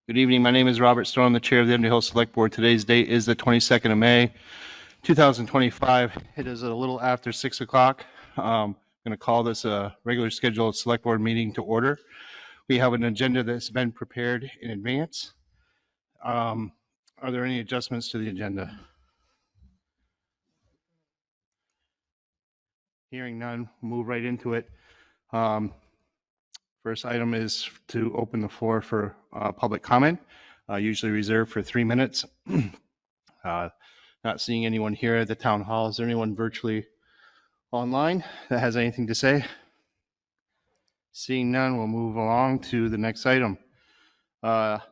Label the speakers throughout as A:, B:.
A: Good evening. My name is Robert Storm, the chair of the Underhill Selectboard. Today's date is the 22nd of May, 2025. It is a little after 6 o'clock. I'm going to call this a regular scheduled Selectboard meeting to order. We have an agenda that's been prepared in advance. Are there any adjustments to the agenda? Hearing none, we'll move right into it. First item is to open the floor for public comment, usually reserved for 3 minutes. Not seeing anyone here at the town hall. Is there anyone virtually online that has anything to say? Seeing none, we'll move along to the next item.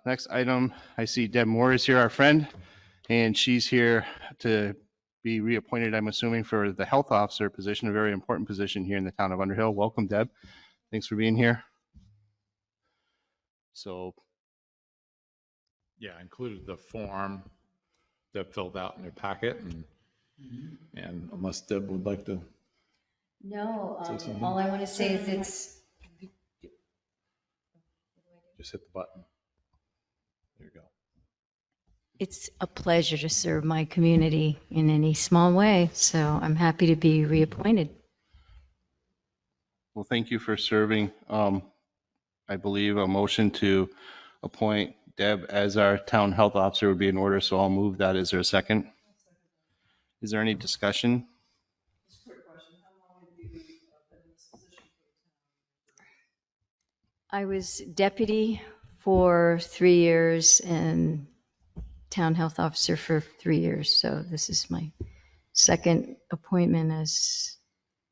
A: Next item, I see Deb Moore is here, our friend, and she's here to be reappointed, I'm assuming, for the health officer position, a very important position here in the town of Underhill. Welcome, Deb. Thanks for being here. So,
B: yeah, I included the form Deb filled out in your packet, and unless Deb would like to.
C: No, all I want to say is it's.
B: Just hit the button. There you go.
C: It's a pleasure to serve my community in any small way, so I'm happy to be reappointed.
A: well, thank you for serving. I believe a motion to appoint Deb as our town health officer would be in order, so I'll move that. Is there a second? Is there any discussion?
C: I was deputy for 3 years and town health officer for 3 years, so this is my second appointment as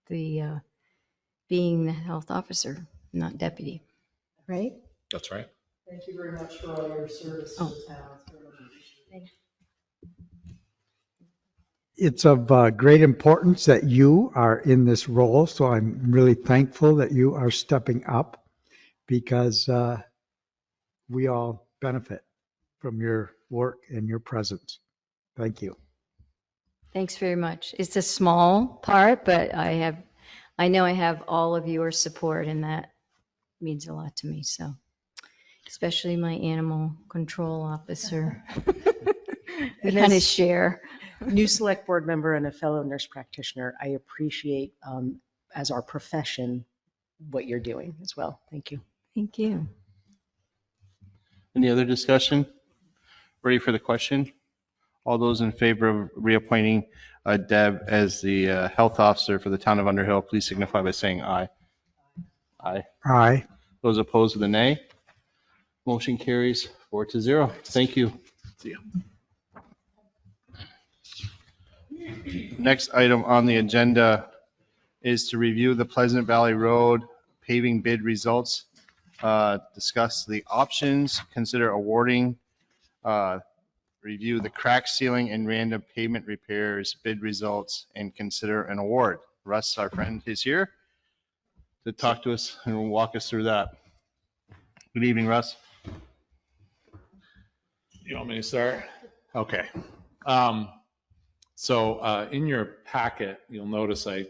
C: the being the health officer, not deputy, right?
B: That's right.
D: Thank you very much for all your service to the town. It's of great importance that you are in this role, so I'm really thankful that you are stepping up because we all benefit from your work and your presence. Thank you.
C: Thanks very much. It's a small part, but I know I have all of your support, and that means a lot to me. So, especially my animal control officer. We kind of share.
E: New select board member and a fellow nurse practitioner, I appreciate as our profession what you're doing as well. Thank you.
C: Thank you.
A: Any other discussion? Ready for the question? All those in favor of reappointing Deb as the health officer for the town of Underhill, please signify by saying aye. Aye.
D: Aye.
A: Those opposed with a nay. Motion carries 4-0. Thank you.
B: See you.
A: Next item on the agenda is to review the Pleasant Valley Road paving bid results, discuss the options, consider awarding, review the crack sealing and random pavement repairs bid results, and consider an award. Russ, our friend, is here to talk to us and walk us through that. Good evening, Russ.
B: You want me to start? Okay. So in your packet, you'll notice I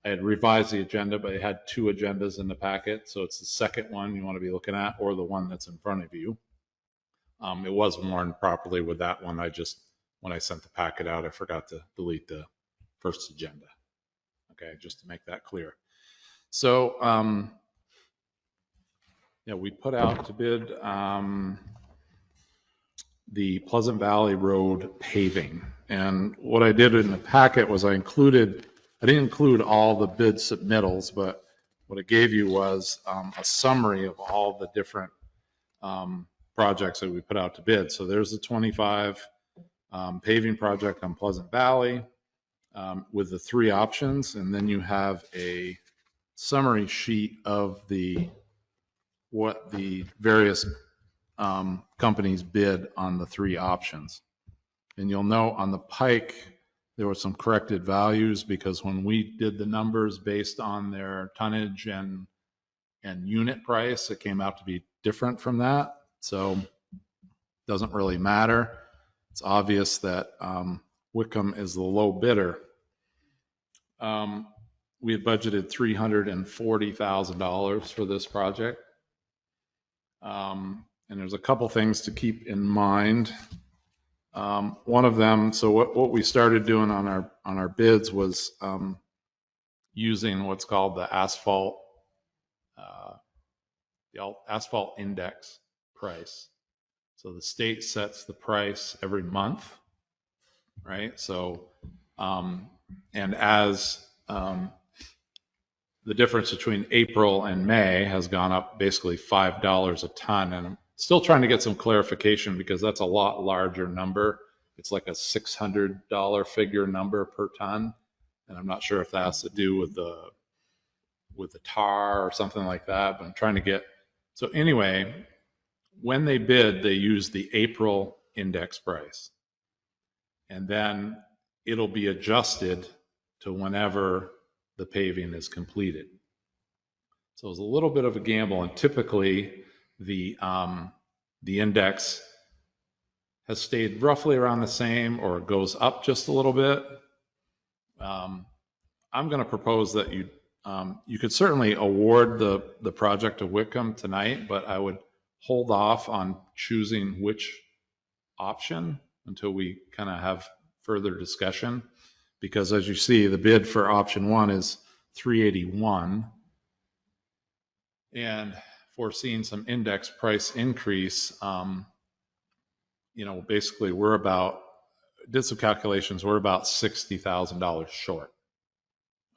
B: had revised the agenda, but it had two agendas in the packet. So it's the second one you want to be looking at, or the one that's in front of you. It was warned properly with that one. When I sent the packet out, I forgot to delete the first agenda. Okay, just to make that clear. So, yeah, we put out to bid the Pleasant Valley Road paving. And what I did in the packet was I didn't include all the bid submittals, but what it gave you was a summary of all the different projects that we put out to bid. So there's the 25 paving project on Pleasant Valley with the three options. And then you have a summary sheet of what the various companies bid on the three options. And you'll note on the Pike, there were some corrected values because when we did the numbers based on their tonnage and unit price, it came out to be different from that. So it doesn't really matter. It's obvious that Wickham is the low bidder. We had budgeted $340,000 for this project. And and there's a couple things to keep in mind. One of them, so what we started doing on our bids was using what's called the asphalt index price. So the state sets the price every month, right? So, and as the difference between April and May has gone up basically $5 a ton, and I'm still trying to get some clarification because that's a lot larger number. It's like a $600 figure number per ton, and I'm not sure if that has to do with the tar or something like that, but I'm trying to get. So anyway, when they bid, they use the April index price, and then it'll be adjusted to whenever the paving is completed. So it's a little bit of a gamble, and typically the index has stayed roughly around the same, or it goes up just a little bit. I'm going to propose that you could certainly award the project to Whitcomb tonight, but I would hold off on choosing which option until we kind of have further discussion, because as you see, the bid for option 1 is $381, and foreseeing some index price increase, basically did some calculations, we're about $60,000 short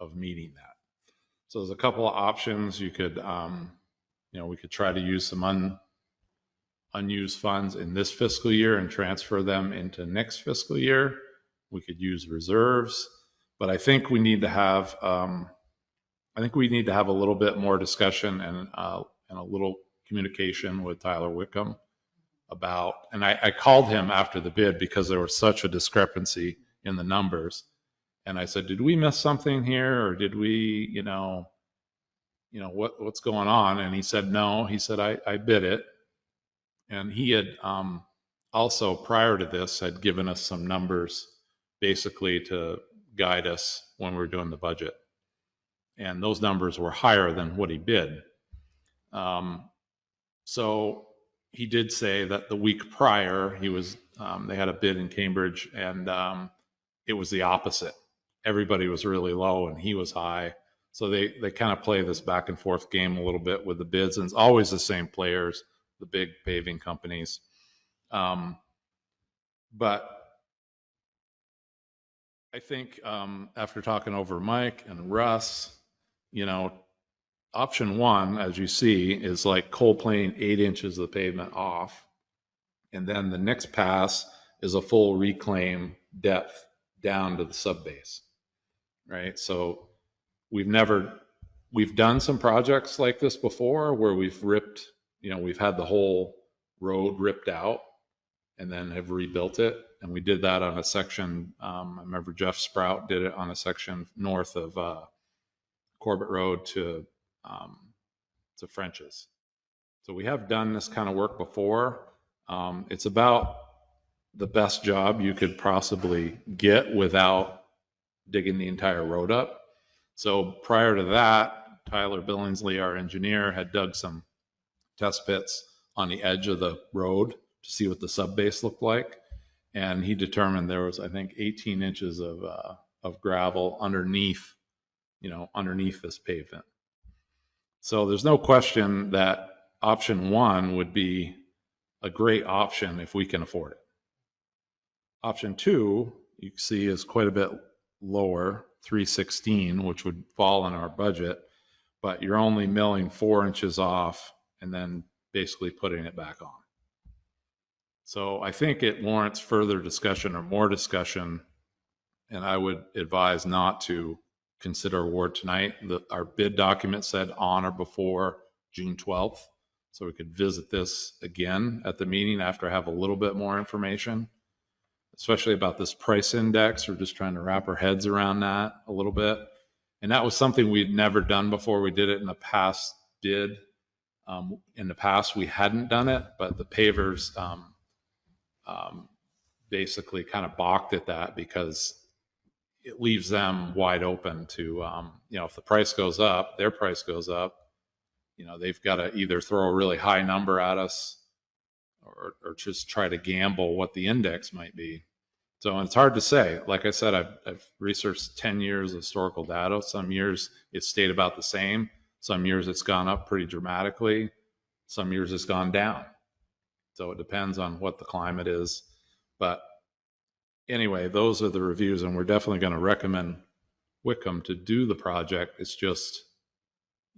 B: of meeting that. So there's a couple of options. You could, we could try to use some unused funds in this fiscal year and transfer them into next fiscal year. We could use reserves, but I think we need to have, a little bit more discussion and a little communication with Tyler Whitcomb about, and I called him after the bid because there was such a discrepancy in the numbers. And I said, did we miss something here, or did we, what's going on? And he said, no. He said, I bid it. And he had also, prior to this, had given us some numbers basically to guide us when we were doing the budget. And those numbers were higher than what he bid. So he did say that the week prior, they had a bid in Cambridge, and it was the opposite. Everybody was really low and he was high. So they kind of play this back and forth game a little bit with the bids, and it's always the same players, the big paving companies. But I think after talking over Mike and Russ, option 1, as you see, is like cold planing 8 inches of the pavement off. And then the next pass is a full reclaim depth down to the subbase, right? So we've done some projects like this before where we've ripped, we've had the whole road ripped out and then have rebuilt it. And we did that on a section, I remember Jeff Sprout did it on a section north of Corbett Road to French's. So we have done this kind of work before. It's about the best job you could possibly get without digging the entire road up. So prior to that, Tyler Billingsley, our engineer, had dug some test pits on the edge of the road to see what the subbase looked like. And he determined there was, I think, 18 inches of gravel underneath this pavement. So there's no question that option 1 would be a great option if we can afford it. Option 2, you can see, is quite a bit lower, 316, which would fall in our budget, but you're only milling 4 inches off and then basically putting it back on. So I think it warrants further discussion or more discussion, and I would advise not to consider award tonight. Our bid document said on or before June 12th, so we could visit this again at the meeting after I have a little bit more information, especially about this price index. We're just trying to wrap our heads around that a little bit. And that was something we'd never done before. We did it in the past bid. In the past, we hadn't done it, but the pavers basically kind of balked at that because it leaves them wide open to, if the price goes up, their price goes up, they've got to either throw a really high number at us or just try to gamble what the index might be. So it's hard to say. Like I said, I've researched 10 years of historical data. Some years it's stayed about the same. Some years it's gone up pretty dramatically. Some years it's gone down. So it depends on what the climate is. But anyway, those are the reviews, and we're definitely going to recommend Wickham to do the project. It's just,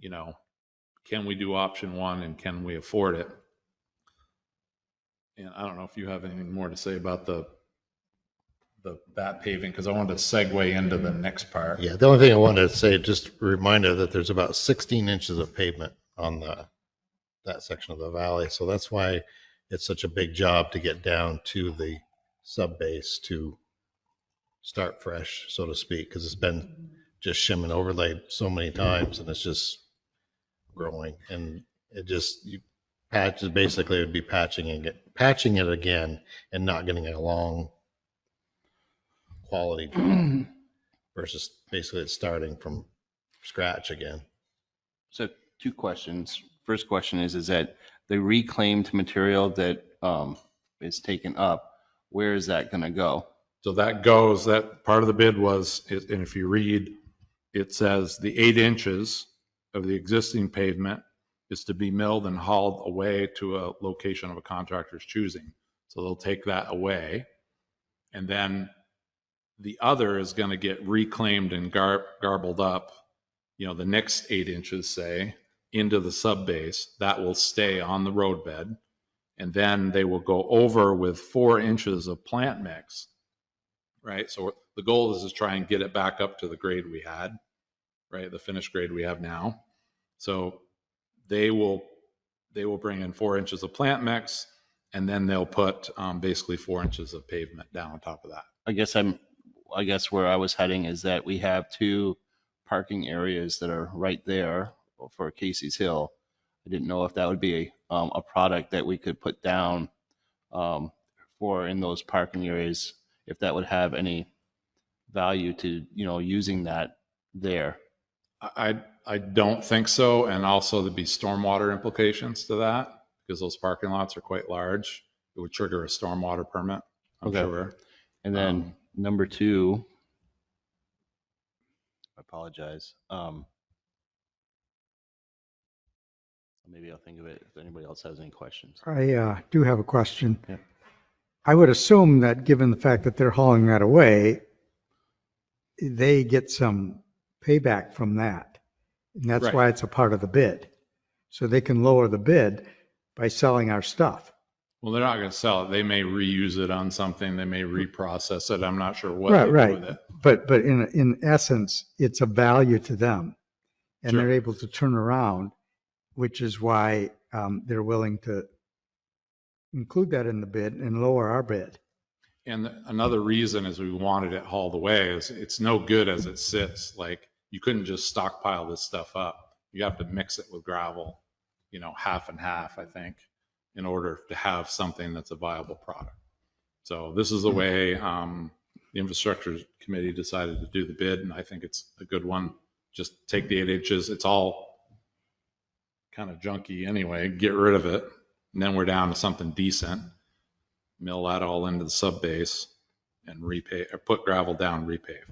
B: can we do option one and can we afford it? And I don't know if you have anything more to say about that paving, because I wanted to segue into the next part.
F: Yeah, the only thing I wanted to say, just a reminder that there's about 16 inches of pavement on that section of the valley. So that's why it's such a big job to get down to the sub base to start fresh, so to speak, because it's been just shim and overlaid so many times and it's just growing. And it just, basically it would be patching it again and not getting a long quality job versus basically it's starting from scratch again.
A: So 2 questions. First question is that the reclaimed material that is taken up, where is that going to go?
B: So that part of the bid was, and if you read, it says the 8 inches of the existing pavement is to be milled and hauled away to a location of a contractor's choosing. So they'll take that away. And then the other is going to get reclaimed and garbled up, the next 8 inches, say, into the sub base. That will stay on the roadbed. And then they will go over with 4 inches of plant mix, right? So the goal is to try and get it back up to the grade we had, right? The finished grade we have now. So they will bring in 4 inches of plant mix, and then they'll put basically 4 inches of pavement down on top of that.
A: I guess where I was heading is that we have 2 parking areas that are right there for Casey's Hill. I didn't know if that would be a product that we could put down for in those parking areas, if that would have any value to, using that there.
B: I don't think so. And also there'd be stormwater implications to that because those parking lots are quite large. It would trigger a stormwater permit, I'm sure.
A: And then number 2, I apologize. Maybe I'll think of it if anybody else has any questions.
D: I do have a question.
A: Yeah.
D: I would assume that given the fact that they're hauling that away, they get some payback from that. And that's
B: Right.
D: why it's a part of the bid. So they can lower the bid by selling our stuff.
B: Well, they're not going to sell it. They may reuse it on something. They may reprocess it. I'm not sure what
D: Right,
B: they
D: right.
B: do with it.
D: But in essence, it's a value to them. And
B: Sure.
D: they're able to turn around, which is why they're willing to include that in the bid and lower our bid.
B: And another reason is we wanted it hauled away is it's no good as it sits. Like you couldn't just stockpile this stuff up. You have to mix it with gravel, half and half, I think, in order to have something that's a viable product. So this is the way the infrastructure committee decided to do the bid. And I think it's a good one. Just take the 8 inches. It's all kind of junky anyway, get rid of it. And then we're down to something decent. Mill that all into the sub base and repave, or put gravel down, repave.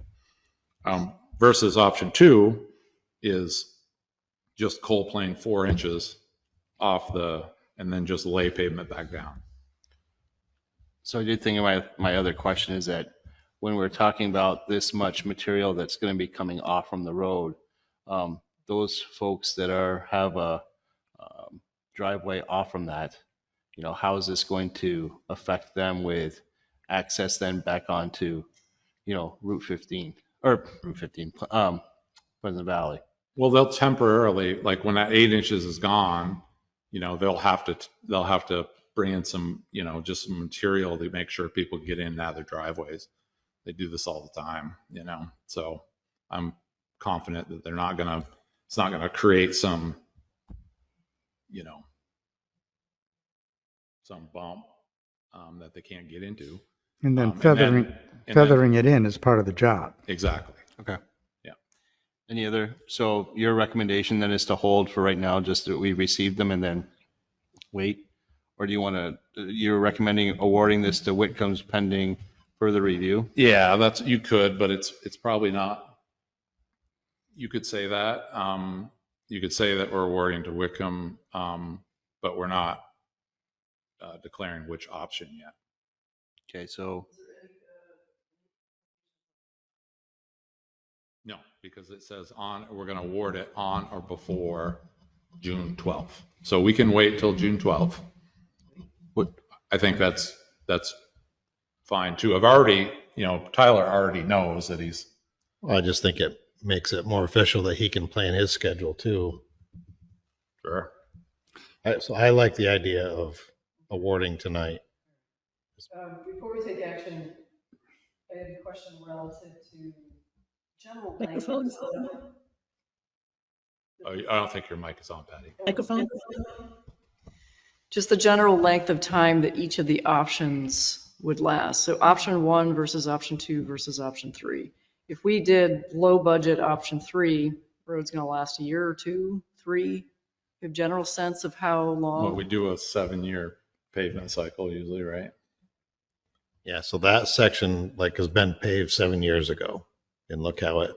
B: Versus option 2 is just cold plane 4 inches off and then just lay pavement back down.
A: So I did think of my other question is that when we're talking about this much material that's going to be coming off from the road, those folks that have a driveway off from that, how is this going to affect them with access then back onto, Route 15 Pleasant Valley?
B: Well, they'll temporarily, like when that 8 inches is gone, they'll have to bring in some, just some material to make sure people get in and out of their driveways. They do this all the time, so I'm confident that it's not gonna create some bump that they can't get into.
D: And then
B: and
D: feathering it in is part of the job.
B: Exactly.
A: Okay.
B: Yeah.
A: So your recommendation then is to hold for right now, just that we receive them and then wait? Or do you want to, you're recommending awarding this to Whitcomb's pending further review?
B: Yeah, you could, but it's probably not. You could say that. You could say that we're awarding to Wickham, but we're not declaring which option yet.
A: Okay, so,
B: No, because it says we're going to award it on or before June 12th. So we can wait till June 12th. I think that's fine too. I've already, Tyler already knows that he's.
F: Well, I just think it makes it more official that he can plan his schedule too.
B: Sure.
F: So I like the idea of awarding tonight.
G: Before we take action, I have a question relative to general.
H: Microphones.
B: I don't think your mic is on, Patty.
H: Microphone.
G: Just the general length of time that each of the options would last. So option 1 versus option 2 versus option 3. If we did low budget option 3, road's going to last a year or 2, 3. You have general sense of how long?
B: Well, we do a 7-year pavement cycle usually, right?
F: Yeah, so that section has been paved 7 years ago, and look how it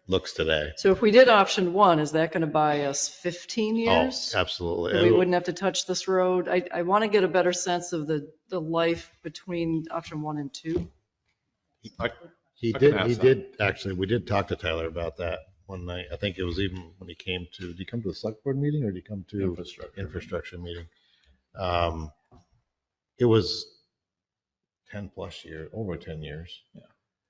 F: looks today.
G: So if we did option 1, is that going to buy us 15 years?
F: Oh, absolutely.
G: And we wouldn't have to touch this road. I want to get a better sense of the life between option 1 and 2.
F: He did actually. We did talk to Tyler about that one night. I think it was even when he came to. Did he come to the select board meeting or did he come to infrastructure meeting? It was 10 plus years, over 10 years. Yeah.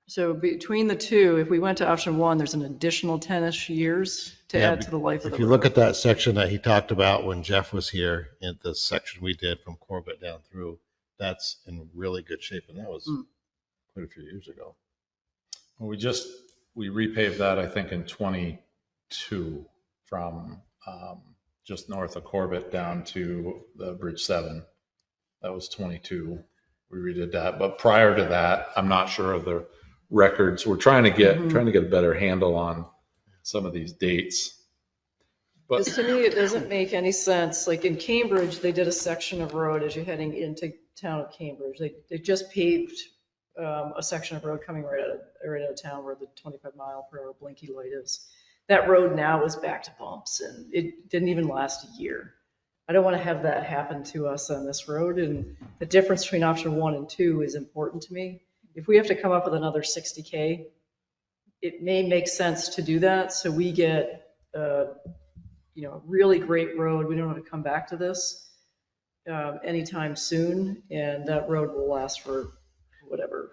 G: So between the two, if we went to option 1, there's an additional 10-ish years to add to the life of the road.
F: If you look at that section that he talked about when Jeff was here, in the section we did from Corbett down through, that's in really good shape, and that was quite a few years ago.
B: Well, we repaved that, I think, in 22 from just north of Corbett down to the Bridge 7. That was 22. We redid that. But prior to that, I'm not sure of the records. We're trying to get a better handle on some of these dates. But
G: Because to me, it doesn't make any sense. Like in Cambridge, they did a section of road as you're heading into town of Cambridge. They just paved a section of road coming right out of town where the 25-mile-per-hour blinky light is. That road now is back to bumps, and it didn't even last a year. I don't want to have that happen to us on this road, and the difference between option 1 and 2 is important to me. If we have to come up with another 60K, it may make sense to do that, so we get a really great road. We don't have to come back to this anytime soon, and that road will last for whatever,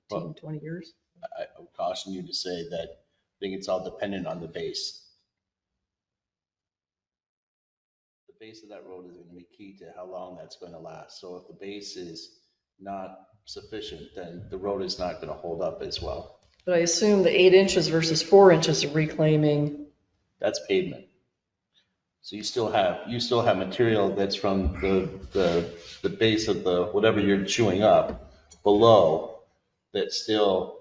G: 15, 20 years.
I: I would caution you to say that I think it's all dependent on the base. The base of that road is going to be key to how long that's going to last. So if the base is not sufficient, then the road is not going to hold up as well.
G: But I assume the 8 inches versus 4 inches of reclaiming.
I: That's pavement. So you still have material that's from the base of the whatever you're chewing up below that still,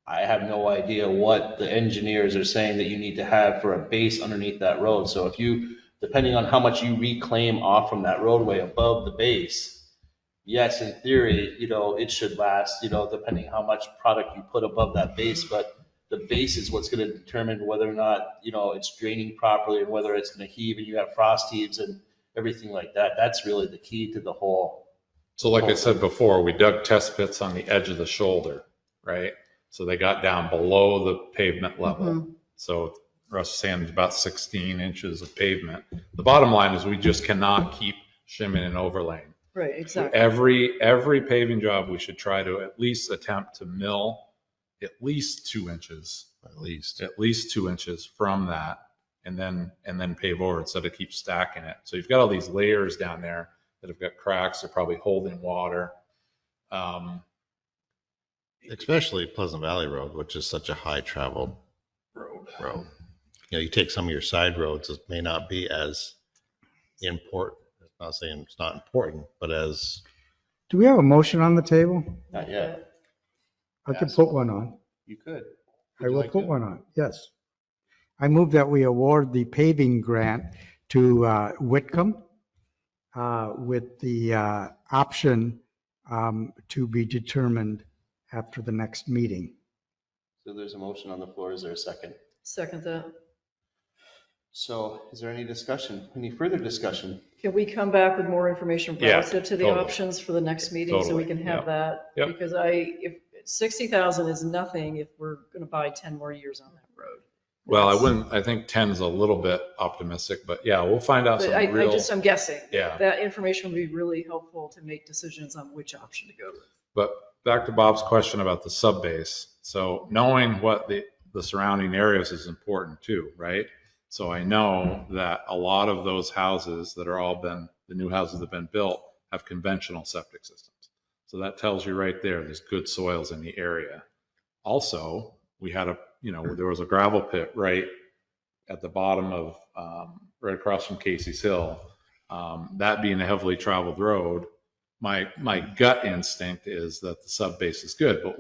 I: I have no idea what the engineers are saying that you need to have for a base underneath that road. So if you, depending on how much you reclaim off from that roadway above the base, yes, in theory, it should last, depending how much product you put above that base, but the base is what's going to determine whether or not, it's draining properly and whether it's going to heave and you have frost heaves and everything like that. That's really the key to the whole.
B: so like I said before, we dug test pits on the edge of the shoulder, right? So they got down below the pavement level. So Russ is saying it's about 16 inches of pavement. The bottom line is we just cannot keep shimming and overlaying.
G: Right, exactly.
B: Every paving job, we should try to at least attempt to mill at least 2 inches, at least 2 inches from that, and then pave over instead of keep stacking it. So you've got all these layers down there that have got cracks. They're probably holding water.
F: Especially Pleasant Valley Road, which is such a high traveled road. You take some of your side roads, it may not be as important. I'm not saying it's not important, but as.
D: Do we have a motion on the table?
I: Not yet.
D: I could put one on.
A: You could.
D: I will put one on, yes. I move that we award the paving grant to Whitcomb with the option to be determined after the next meeting.
I: So there's a motion on the floor. Is there a second?
G: Second that.
I: So is there any discussion, any further discussion?
G: Can we come back with more information
B: Yeah,
G: relative to the
B: totally.
G: options for the next meeting so we
B: Totally,
G: can have
B: yep.
G: that?
B: Yep.
G: Because if 60,000 is nothing if we're going to buy 10 more years on that road.
B: Well,
G: That's-
B: I think 10 is a little bit optimistic, but yeah, we'll find out
G: But
B: some
G: I'm guessing.
B: Yeah.
G: That information would be really helpful to make decisions on which option to go with.
B: But back to Bob's question about the subbase. So knowing what the surrounding areas is important too, right? So I know that a lot of those houses that are the new houses that have been built have conventional septic systems. So that tells you right there's good soils in the area. Also, we had there was a gravel pit right at the bottom of, right across from Casey's Hill. That being a heavily traveled road, my gut instinct is that the subbase is good, but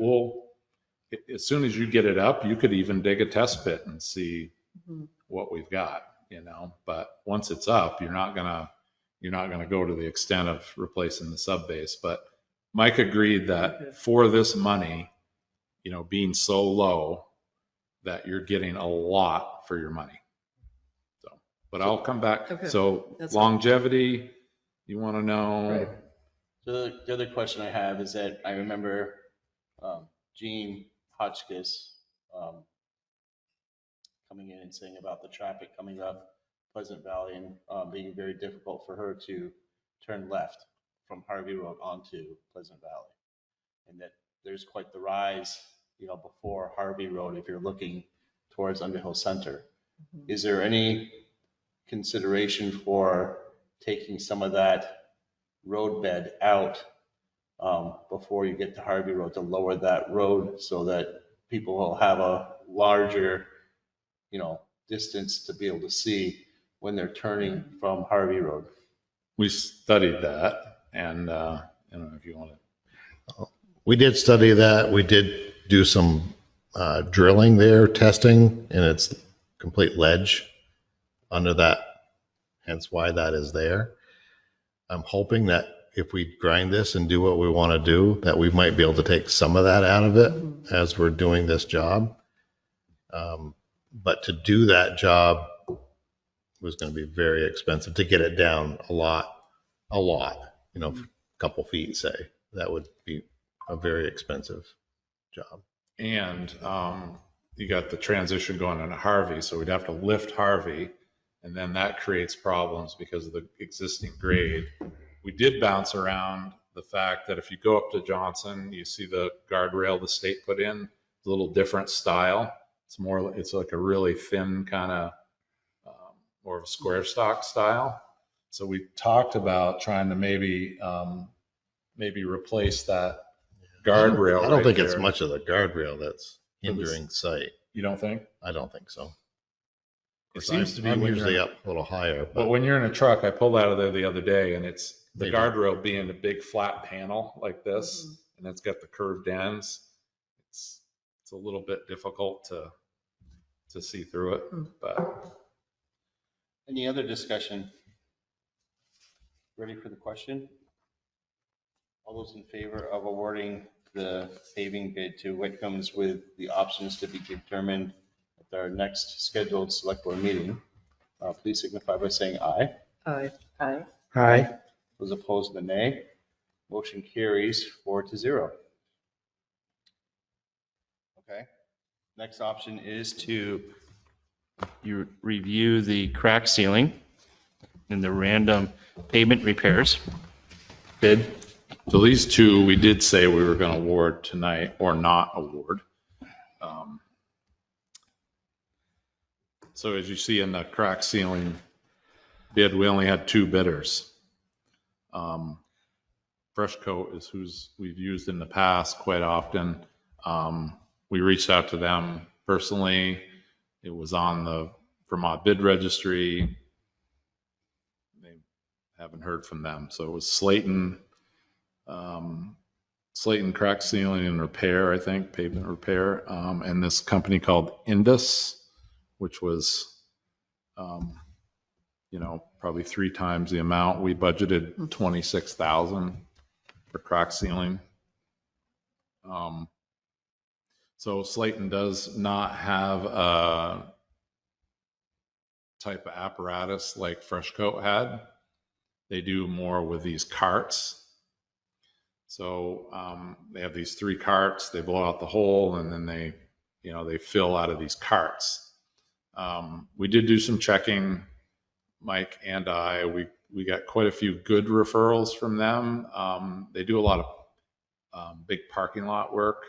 B: as soon as you get it up, you could even dig a test pit and see what we've got, but once it's up, you're not gonna go to the extent of replacing the subbase. But Mike agreed that for this money, being so low, that you're getting a lot for your money. So, but I'll come back.
G: Okay.
B: So
G: That's
B: longevity, you want to know?
G: Right.
I: So the other question I have is that I remember Gene Hotchkiss coming in and saying about the traffic coming up Pleasant Valley and being very difficult for her to turn left from Harvey Road onto Pleasant Valley. And that there's quite the rise, before Harvey Road if you're looking towards Underhill Center. Is there any consideration for taking some of that road bed out before you get to Harvey Road to lower that road so that people will have a larger, distance to be able to see when they're turning from Harvey Road?
B: We studied that, and I don't know if you want to.
F: We did study that. We did do some drilling there, testing, and it's complete ledge under that, hence why that is there. I'm hoping that if we grind this and do what we want to do, that we might be able to take some of that out of it as we're doing this job. But to do that job was going to be very expensive to get it down a lot, a couple feet, say. That would be a very expensive job.
B: And you got the transition going into Harvey, so we'd have to lift Harvey, and then that creates problems because of the existing grade. We did bounce around the fact that if you go up to Johnson, you see the guardrail the state put in, it's a little different style. It's like a really thin kind of, more of a square stock style. So we talked about trying to maybe replace that guardrail.
F: I don't think
B: right
F: it's
B: there.
F: much of the guardrail that's hindering sight.
B: You don't think?
F: I don't think so.
B: It seems to be
F: I'm
B: when you're
F: usually
B: in-
F: up a little higher,
B: But when you're in a truck, I pulled out of there the other day, and it's the
F: Maybe.
B: guardrail being a big flat panel like this, and it's got the curved ends. It's a little bit difficult to see through it, but
I: Any other discussion? Ready for the question? All those in favor of awarding the paving bid to Whitcomb's with the options to be determined at our next scheduled select board meeting, please signify by saying aye.
G: Aye.
E: Aye.
D: Aye.
I: Those opposed, the nay. Motion carries 4-0. Okay. Next option is to
A: You review the crack sealing and the random pavement repairs bid.
B: so these two, we did say we were going to award tonight or not award. So as you see in the crack ceiling bid, we only had two bidders. Fresh Coat is who's we've used in the past quite often. We reached out to them personally. It was on the Vermont bid registry. They haven't heard from them. So it was Slayton Crack Sealing and Repair, I think, pavement repair, and this company called Indus, which was probably 3 times the amount. We budgeted 26,000 for crack sealing. So Slayton does not have a type of apparatus like Fresh Coat had. They do more with these carts. So they have these 3 carts, they blow out the hole, and then they fill out of these carts. We did do some checking, Mike and I. We got quite a few good referrals from them. They do a lot of big parking lot work.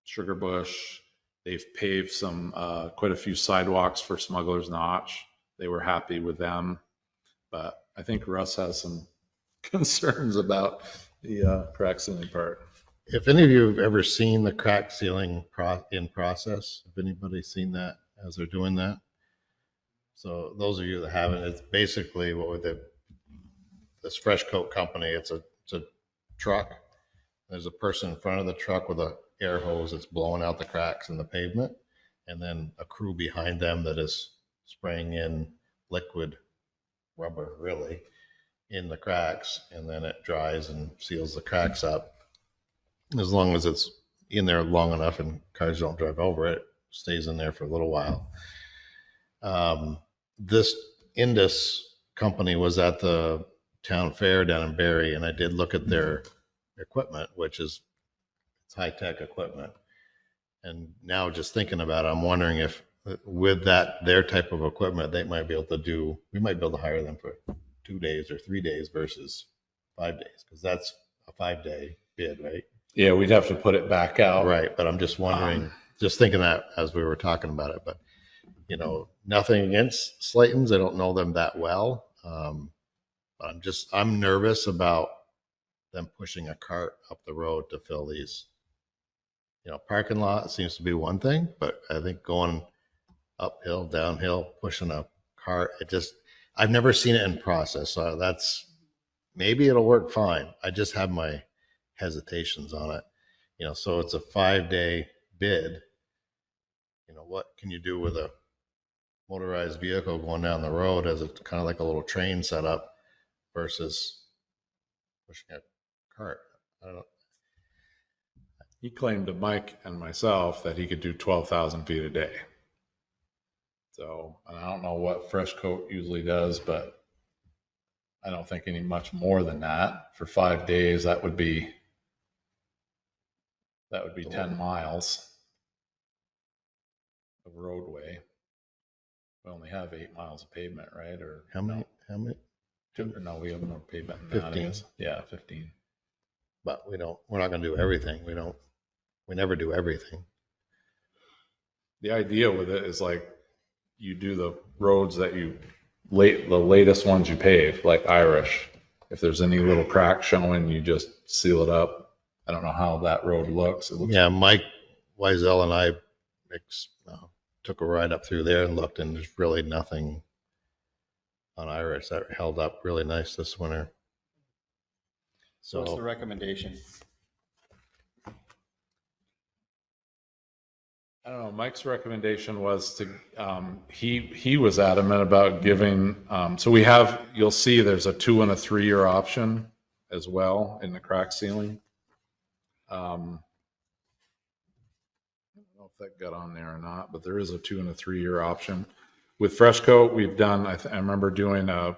B: Sugar Bush, they've paved quite a few sidewalks for Smuggler's Notch. They were happy with them. But I think Russ has some concerns about the crack sealing part.
F: If any of you have ever seen the crack sealing in process, if anybody's seen that as they're doing that. So those of you that haven't, it's basically this Fresh Coat company, it's a truck. There's a person in front of the truck with a air hose that's blowing out the cracks in the pavement, and then a crew behind them that is spraying in liquid rubber, really, in the cracks, and then it dries and seals the cracks up. As long as it's in there long enough and cars don't drive over it, stays in there for a little while. This Indus company was at the town fair down in Barrie, and I did look at their equipment, which is high-tech equipment. And now just thinking about it, I'm wondering if with their type of equipment, we might be able to hire them for 2 days or 3 days versus 5 days, because that's a 5-day bid, right?
B: Yeah, we'd have to put it back out.
F: Right, but I'm just wondering, just thinking that as we were talking about it, but nothing against Slayton's. I don't know them that well. But I'm nervous about them pushing a cart up the road to fill these. Parking lot seems to be one thing, but I think going uphill, downhill, pushing a cart, I've never seen it in process. So maybe it'll work fine. I just have my hesitations on it. So it's a 5-day bid. What can you do with a motorized vehicle going down the road as a kind of like a little train setup versus pushing a cart? I don't know.
B: He claimed to Mike and myself that he could do 12,000 feet a day. So, and I don't know what Fresh Coat usually does, but I don't think any much more than that. For 5 days, that would be 10 miles of roadway. We only have 8 miles of pavement, right? Or
F: how many?
B: No, we have more pavement than
F: 15.
B: that. Yeah, 15.
F: But we're not going to do everything. We never do everything.
B: The idea with it is like you do the roads that the latest ones you pave, like Irish. If there's any little crack showing, you just seal it up. I don't know how that road looks.
F: Yeah, Mike Wiesel and I took a ride up through there and looked, and there's really nothing on Irish that held up really nice this winter.
A: So what's the recommendation?
B: I don't know. Mike's recommendation was to, he was adamant about giving, so you'll see there's a 2 and a 3 year option as well in the crack sealing. I don't know if that got on there or not, but there is a 2 and a 3 year option. With Fresh Coat, we've done, I remember doing a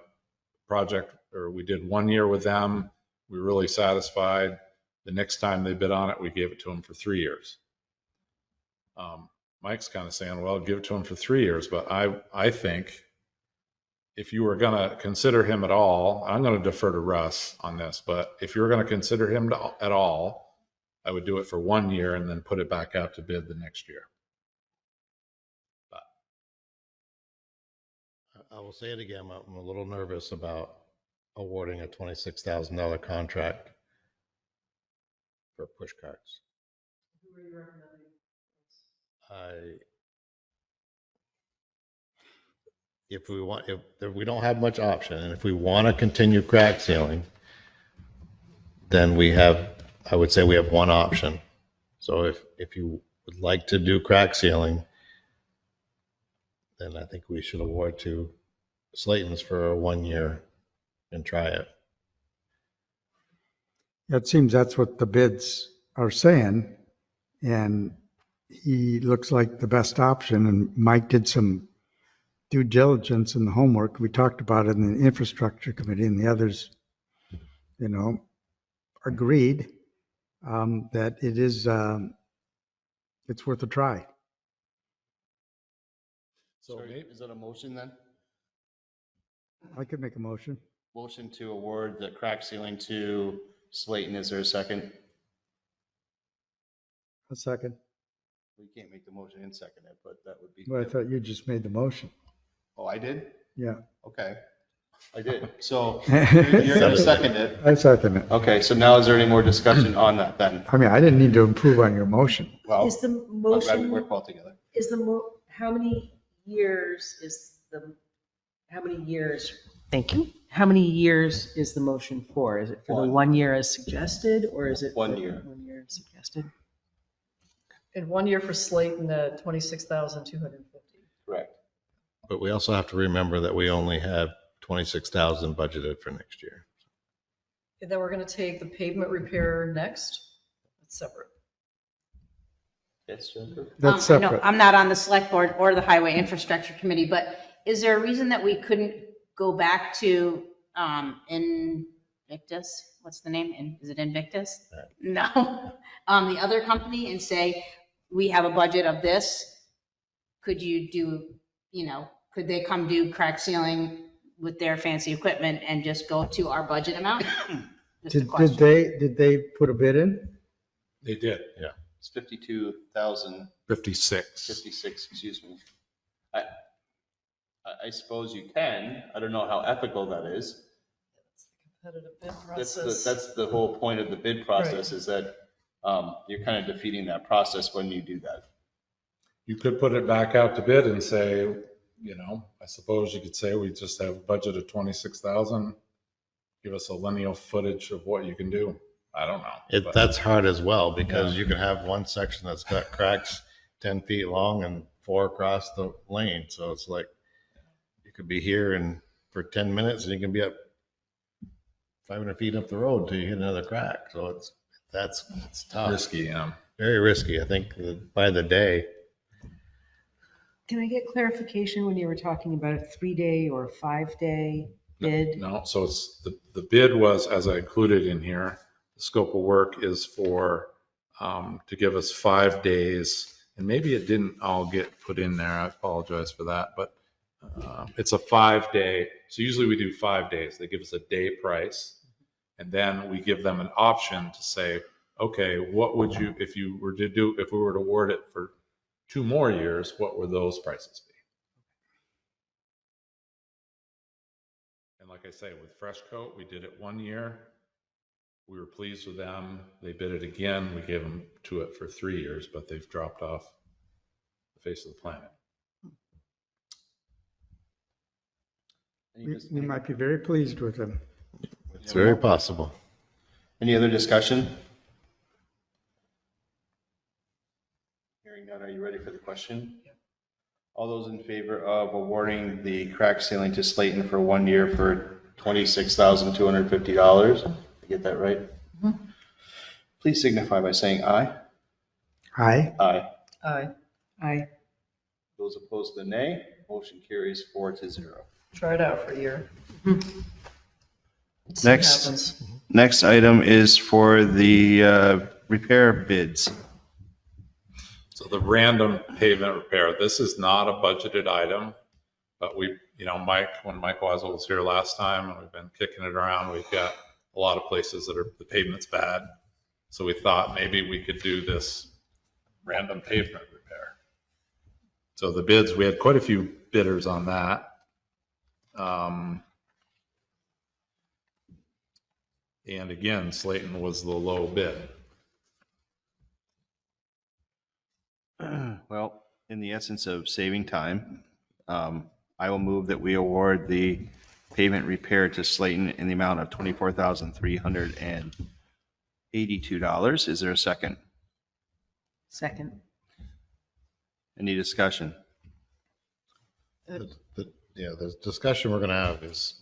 B: project, or we did 1 year with them. We were really satisfied. The next time they bid on it, we gave it to them for 3 years. Mike's kind of saying, well, give it to him for 3 years. But I think if you were going to consider him at all, I'm going to defer to Russ on this, but if you were going to consider him at all, I would do it for 1 year and then put it back out to bid the next year. But
F: I will say it again. I'm a little nervous about awarding a $26,000 contract for push carts.
G: Who are you recommending?
F: If we don't have much option, and if we want to continue crack sealing, then I would say we have one option. So if you would like to do crack sealing, then I think we should award to Slayton's for 1 year and try it.
D: It seems that's what the bids are saying, and he looks like the best option, and Mike did some due diligence and the homework. We talked about it in the infrastructure committee, and the others, agreed that it is, it's worth a try.
B: So
A: Sorry, is that a motion then?
D: I could make a motion.
A: Motion to award the crack ceiling to Slayton. Is there a second?
D: A second.
A: We can't make the motion and second it, but that would be.
D: Well, I thought you just made the motion.
A: Oh, I did?
D: Yeah.
A: Okay. I did. So you're going to second it.
D: I second it.
A: Okay, so now is there any more discussion on that then?
D: I mean, I didn't need to improve on your motion.
A: Well,
E: Is the
A: I'm glad we
E: motion,
A: work well together.
E: is the, how many years is the, how many years, thank you. How many years is the motion for? Is it for the
A: 1.
E: 1 year as suggested, or is it?
A: 1
E: for
A: year.
E: 1 year as suggested.
G: And 1 year for Slayton at 26,250.
A: Correct.
F: But we also have to remember that we only have 26,000 budgeted for next year.
G: And then we're going to take the pavement repair next. It's separate.
A: Yes, Jennifer?
D: That's
H: I know
D: separate.
H: I'm not on the select board or the highway infrastructure committee, but is there a reason that we couldn't go back to Invictus? What's the name? Is it Invictus? No. The other company and say, we have a budget of this. Could you do, could they come do crack sealing with their fancy equipment and just go to our budget amount? Just a question.
D: Did they put a bid in?
B: They did,
F: Yeah.
A: It's 52,056,
B: 56.
A: excuse me. I suppose you can. I don't know how ethical that is.
G: Competitive bid
A: That's
G: process.
A: that's the whole point of the bid process is that you're kind of defeating that process when you do that.
B: You could put it back out to bid and say, I suppose you could say we just have a budget of 26,000. Give us a lineal footage of what you can do. I don't know. But
F: That's hard as well because
B: Yeah.
F: you can have one section that's got cracks 10 feet long and 4 across the lane. So it's like you could be here and for 10 minutes and you can be up 500 feet up the road till you hit another crack. So it's tough.
B: risky, yeah.
F: Very risky. I think by the day.
E: Can I get clarification when you were talking about a 3-day or 5-day bid?
B: No, so it's the bid was, as I included in here, the scope of work is for, to give us 5 days. And maybe it didn't all get put in there. I apologize for that, but it's a 5-day. So usually we do 5 days. They give us a day price. And then we give them an option to say, okay, what would you, if we were to award it for 2 more years, what would those prices be? And like I say, with Fresh Coat, we did it 1 year. We were pleased with them. They bid it again. We gave them to it for 3 years, but they've dropped off the face of the planet.
D: We might be very pleased with them.
F: It's very possible.
A: Any other discussion? Hearing none, are you ready for the question? All those in favor of awarding the crack ceiling to Slayton for 1 year for $26,250? Did I get that right? Please signify by saying aye.
D: Aye.
A: Aye.
G: Aye.
E: Aye.
A: Those opposed to nay, motion carries 4-0.
G: Try it out for a year. See what
A: Next.
G: happens.
A: Next item is for the repair bids.
B: So the random pavement repair, this is not a budgeted item, but when Mike Wazel was here last time, and we've been kicking it around, we've got a lot of places that the pavement's bad. So we thought maybe we could do this random pavement repair. So the bids, we had quite a few bidders on that. And again, Slayton was the low bid.
A: Well, in the essence of saving time, I will move that we award the pavement repair to Slayton in the amount of $24,382. Is there a second?
E: Second.
A: Any discussion?
F: The the discussion we're going to have is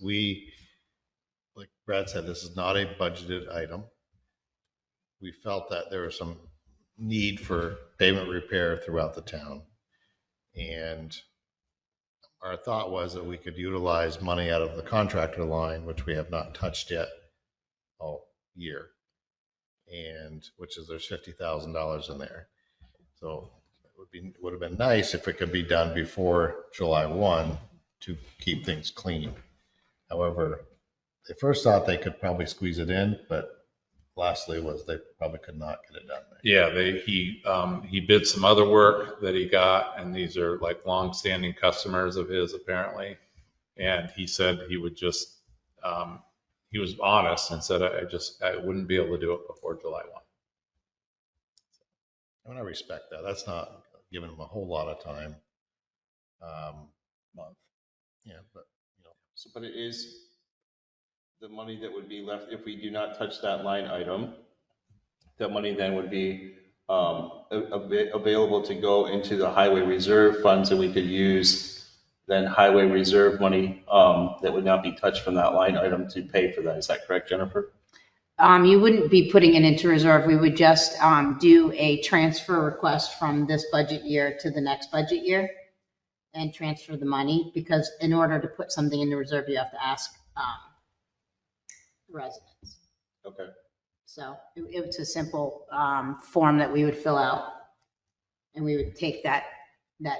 F: like Brad said, this is not a budgeted item. We felt that there was some need for pavement repair throughout the town. And our thought was that we could utilize money out of the contractor line, which we have not touched yet all year. And which is there's $50,000 in there. So it would have been nice if it could be done before July 1 to keep things clean. However, they first thought they could probably squeeze it in, but lastly was they probably could not get it done.
B: Yeah, he bid some other work that he got, and these are like long-standing customers of his apparently. And he said he would just, he was honest and said, I wouldn't be able to do it before July 1.
F: I mean, I respect that. That's not giving them a whole lot of time. Month. Yeah, but
I: So, but it is the money that would be left if we do not touch that line item. That money then would be available to go into the highway reserve funds, and we could use then highway reserve money that would not be touched from that line item to pay for that. Is that correct, Jennifer?
H: You wouldn't be putting it into reserve. We would just do a transfer request from this budget year to the next budget year and transfer the money, because in order to put something into reserve, you have to ask the residents.
I: Okay.
H: So it's a simple form that we would fill out, and we would take that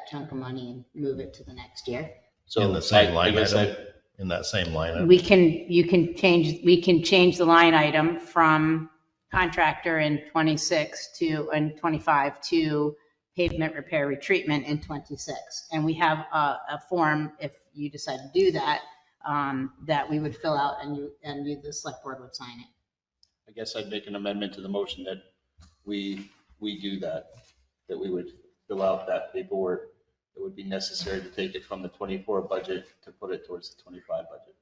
H: chunk of money and move it to the next year.
I: So
F: in the same line item. In that same line item.
H: We can change the line item from contractor in 26 to in 25 to pavement repair retreatment in 26. And we have a form, if you decide to do that, that we would fill out and the select board would sign it.
I: I guess I'd make an amendment to the motion that we do that we would fill out that paperwork. It would be necessary to take it from the 24 budget to put it towards the 25 budget.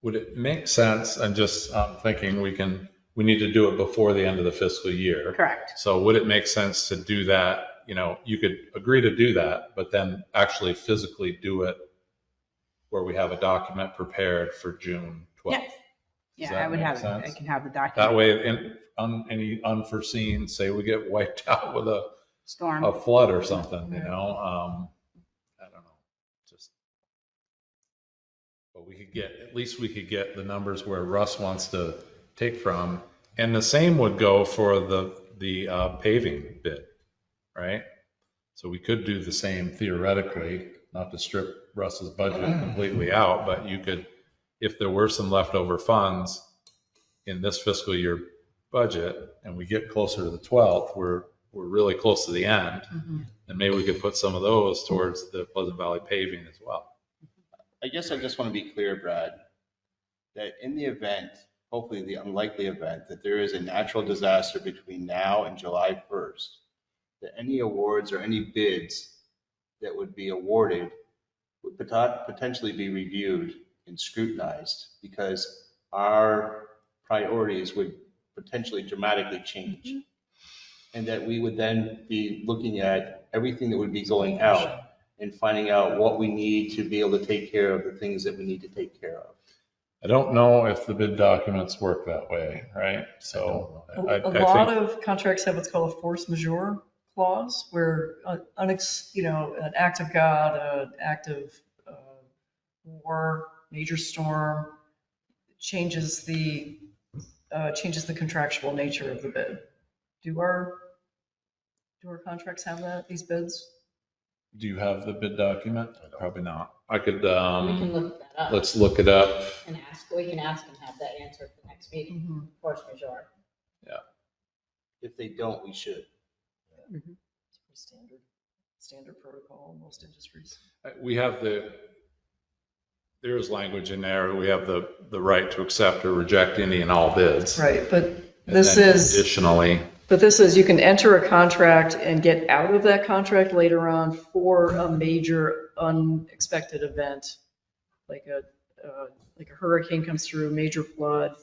B: Would it make sense? I'm just thinking we need to do it before the end of the fiscal year.
H: Correct.
B: So would it make sense to do that? You could agree to do that, but then actually physically do it where we have a document prepared for June 12th.
H: Yeah, I would have it. I can have the document.
B: That way, any unforeseen, say we get wiped out with a
H: storm,
B: a flood or something, I don't know, but at least we could get the numbers where Russ wants to take from. And the same would go for the paving bid, right? So we could do the same theoretically, not to strip Russ's budget completely out, but you could, if there were some leftover funds in this fiscal year budget and we get closer to the 12th, we're really close to the end, and maybe we could put some of those towards the Pleasant Valley paving as well.
I: I guess I just want to be clear, Brad, that in the event, hopefully the unlikely event, that there is a natural disaster between now and July 1st, that any awards or any bids that would be awarded would potentially be reviewed and scrutinized, because our priorities would potentially dramatically change. And that we would then be looking at everything that would be going out and finding out what we need to be able to take care of the things that we need to take care of.
B: I don't know if the bid documents work that way, right? So
G: A lot of contracts have what's called a force majeure clause, where an act of God, an act of war, major storm changes the contractual nature of the bid. Do our contracts have that, these bids?
B: Do you have the bid document? Probably not. I could,
H: we can look that up.
B: let's look it up.
H: And we can ask and have that answered at the next meeting, force majeure.
B: Yeah.
I: If they don't, we should.
G: It's pretty standard protocol in most industries.
B: We have there's language in there. We have the right to accept or reject any and all bids.
G: Right, but
B: And
G: this
B: then
G: is,
B: additionally,
G: you can enter a contract and get out of that contract later on for a major unexpected event, like a hurricane comes through, major flood,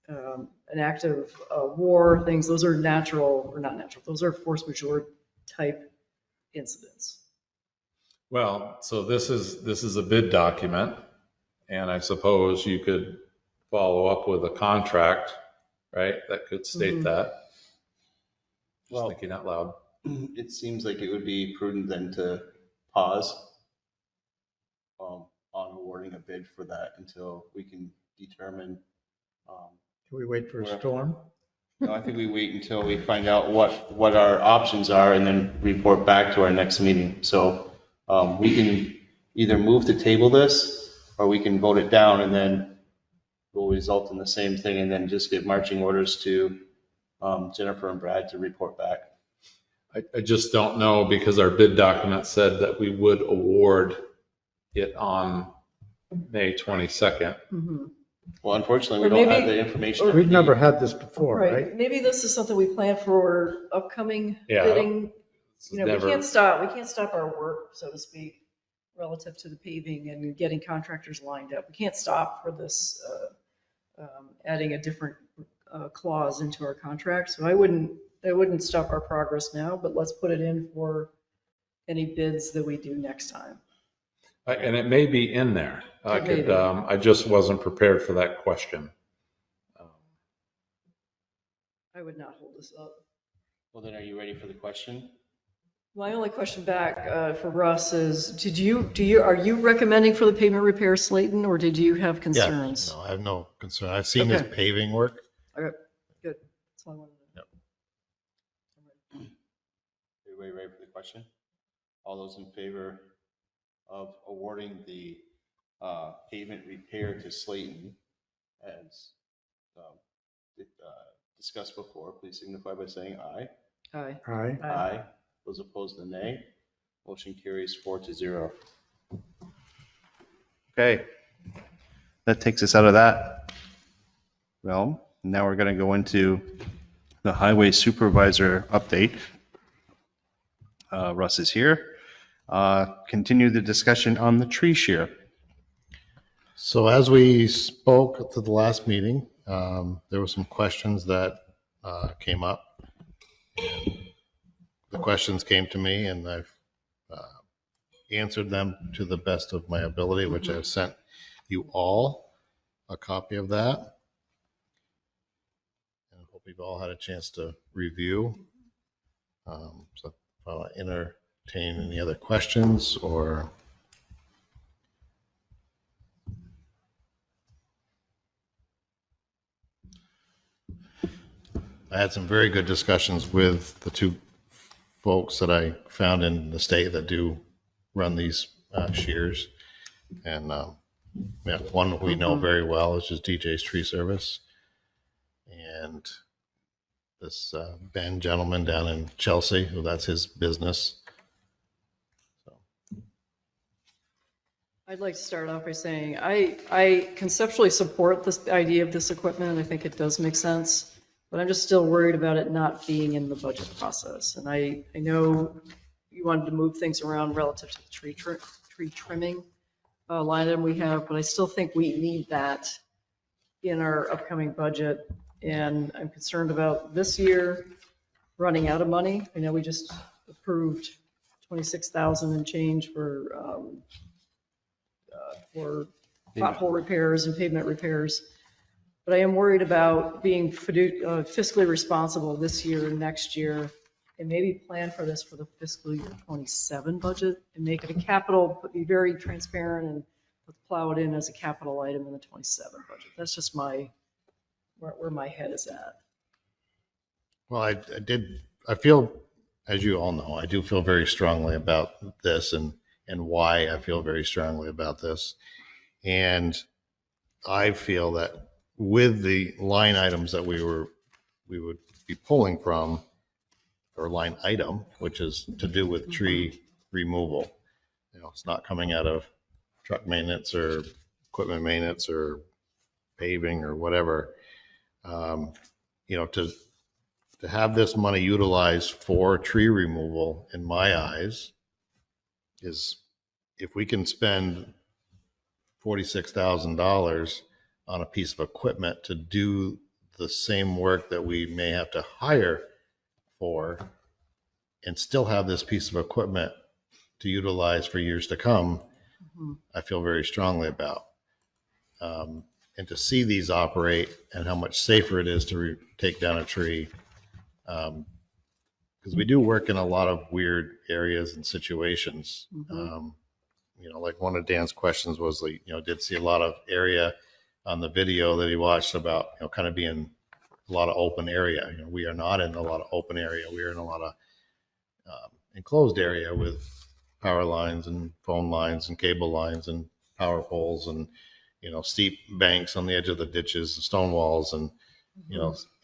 G: an act of war, things. Those are natural, or not natural, those are force majeure type incidents.
B: Well, so this is a bid document, and I suppose you could follow up with a contract, right? That could state that. Just
I: Well-
B: thinking out loud.
I: It seems like it would be prudent then to pause on awarding a bid for that until we can determine.
D: Can we wait for a storm?
I: No, I think we wait until we find out what our options are and then report back to our next meeting. So we can either move to table this, or we can vote it down, and then will result in the same thing, and then just give marching orders to Jennifer and Brad to report back.
B: I just don't know, because our bid document said that we would award it on May 22nd.
G: Mm-hmm.
I: Well, unfortunately, we
G: Or
I: don't
G: maybe-
I: have the information.
D: We've never had this before,
G: Right,
D: right?
G: maybe this is something we plan for upcoming
B: Yeah.
G: bidding. You know,
B: Never-
G: we can't stop our work, so to speak, relative to the paving and getting contractors lined up. We can't stop for this, adding a different clause into our contract. So I wouldn't stop our progress now, but let's put it in for any bids that we do next time.
B: And it may be in there.
G: It may be.
B: I just wasn't prepared for that question.
G: I would not hold this up.
I: Well, then are you ready for the question?
G: My only question back for Russ is, are you recommending for the pavement repair, Slayton, or did you have
F: Yeah,
G: concerns?
F: no, I have no concern. I've seen his
G: Okay.
F: paving work.
G: Okay, good. That's all I wanted to know.
I: Everybody ready for the question? All those in favor of awarding the pavement repair to Slayton as discussed before, please signify by saying aye.
G: Aye.
D: Aye.
I: Aye. Those opposed, the nay. Motion carries 4-0.
A: Okay. That takes us out of that. Well, now we're going to go into the highway supervisor update. Russ is here. Continue the discussion on the tree shear.
F: So as we spoke to the last meeting, there were some questions that came up. The questions came to me, and I've answered them to the best of my ability, which I've sent you all a copy of that. And I hope you've all had a chance to review. So if I want to entertain any other questions or I had some very good discussions with the two folks that I found in the state that do run these shears. And yeah, one we know very well is just DJ's Tree Service. And this Ben gentleman down in Chelsea, who that's his business. So.
G: I'd like to start off by saying I conceptually support this idea of this equipment. I think it does make sense, but I'm just still worried about it not being in the budget process. And I know you wanted to move things around relative to the tree trimming line item we have, but I still think we need that in our upcoming budget. And I'm concerned about this year running out of money. I know we just approved 26,000 and change for pothole repairs and pavement repairs. But I am worried about being fiscally responsible this year and next year, and maybe plan for this for the fiscal year 27 budget and make it a capital, but be very transparent and plow it in as a capital item in the 27 budget. That's just where my head is at.
F: Well, I feel, as you all know, I do feel very strongly about this and why I feel very strongly about this. And I feel that with the line items that we would be pulling from, or line item, which is to do with tree removal, it's not coming out of truck maintenance or equipment maintenance or paving or whatever. To have this money utilized for tree removal, in my eyes, is if we can spend $46,000 on a piece of equipment to do the same work that we may have to hire for, and still have this piece of equipment to utilize for years to come,
G: Mhm.
F: I feel very strongly about. And to see these operate and how much safer it is to take down a tree. Because we do work in a lot of weird areas and situations.
G: Mhm.
F: Like one of Dan's questions was, like, did see a lot of area on the video that he watched about, kind of being a lot of open area. We are not in a lot of open area. We are in a lot of enclosed area with power lines and phone lines and cable lines and power poles and, steep banks on the edge of the ditches, and stone walls, and,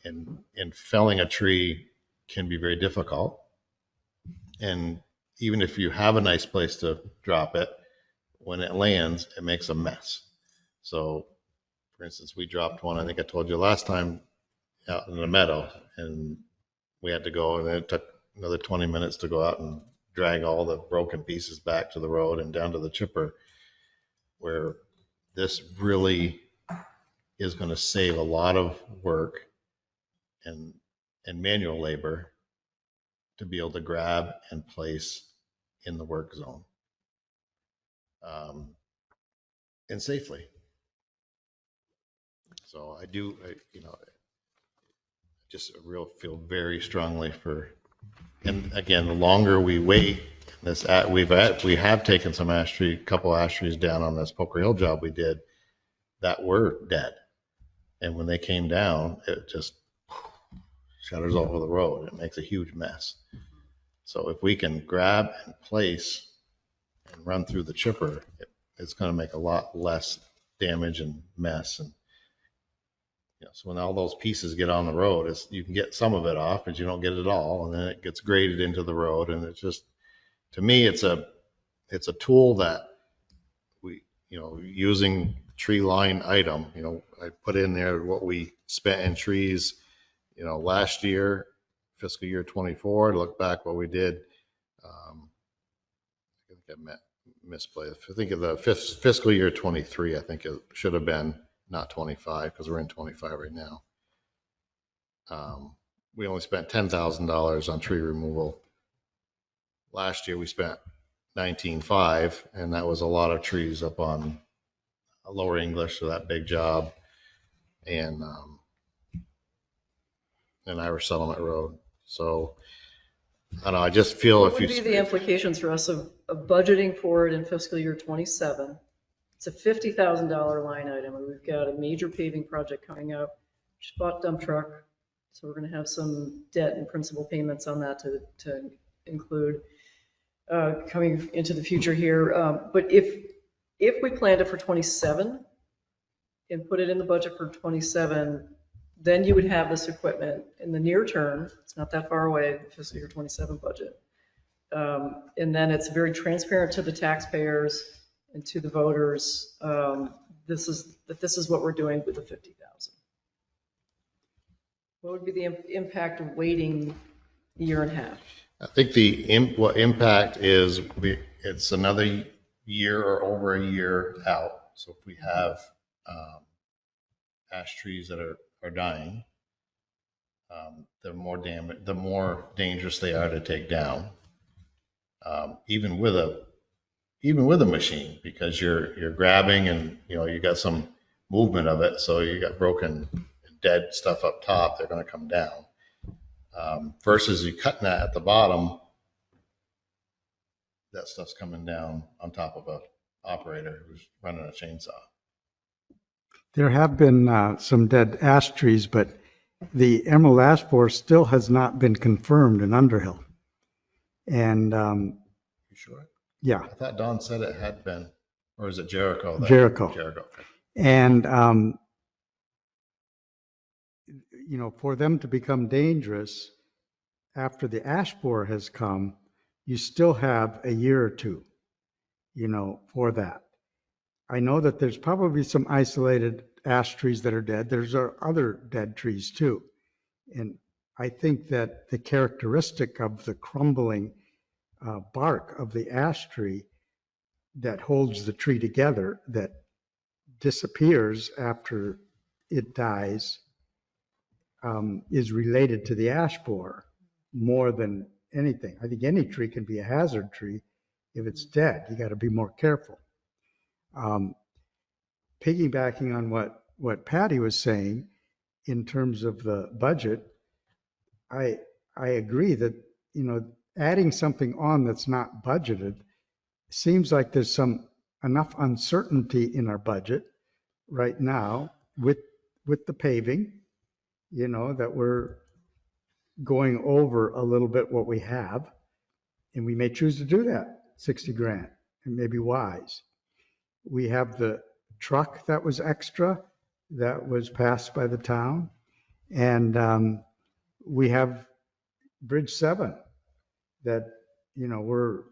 F: and felling a tree can be very difficult. And even if you have a nice place to drop it, when it lands, it makes a mess. So, for instance, we dropped one, I think I told you last time, out in the meadow, and we had to go, and it took another 20 minutes to go out and drag all the broken pieces back to the road and down to the chipper, where this really is going to save a lot of work and manual labor to be able to grab and place in the work zone, and safely. So I just feel very strongly for, and again, the longer we wait, we have taken some couple ash trees down on this Poker Hill job we did that were dead. And when they came down, it just shatters over the road. It makes a huge mess. So if we can grab and place and run through the chipper, it's going to make a lot less damage and mess. And so when all those pieces get on the road, you can get some of it off, but you don't get it all, and then it gets graded into the road. And it's just, to me, it's a tool that we, using tree line item, I put in there what we spent in trees, last year, fiscal year 24, to look back what we did. I think I misplaced. I think of the fiscal year 23, I think it should have been not 25, because we're in 25 right now. We only spent $10,000 on tree removal. Last year we spent $19,500, and that was a lot of trees up on Lower English, so that big job, and Irish Settlement Road. So I don't know, I just feel
G: What would be the implications for us of budgeting for it in fiscal year 27? It's a $50,000 line item, and we've got a major paving project coming up. Just bought dump truck, so we're going to have some debt and principal payments on that to include coming into the future here. But if we planned it for 27 and put it in the budget for 27, then you would have this equipment in the near term. It's not that far away, the fiscal year 27 budget. And then it's very transparent to the taxpayers and to the voters. This is what we're doing with the 50,000. What would be the impact of waiting a year and a half?
F: I think what impact is, it's another year or over a year out. So if we have ash trees that are dying, the more dangerous they are to take down, even with a machine, because you're grabbing and you got some movement of it, so you got broken dead stuff up top, they're going to come down. Versus you cutting that at the bottom, that stuff's coming down on top of a operator who's running a chainsaw.
D: There have been some dead ash trees, but the emerald ash borer still has not been confirmed in Underhill. And
F: You sure?
D: yeah,
F: I thought Don said it had been, or is it Jericho?
D: Jericho.
F: Jericho.
D: And for them to become dangerous after the ash borer has come, you still have a year or two, for that. I know that there's probably some isolated ash trees that are dead. There's other dead trees too. And I think that the characteristic of the crumbling bark of the ash tree that holds the tree together, that disappears after it dies, is related to the ash borer more than anything. I think any tree can be a hazard tree, If it's dead, you got to be more careful. Piggybacking on what Patty was saying in terms of the budget, I agree that, adding something on that's not budgeted seems like there's enough uncertainty in our budget right now with the paving, that we're going over a little bit what we have, and we may choose to do that, 60 grand, and maybe wise. We have the truck that was extra that was passed by the town, and we have Bridge 7 that, we're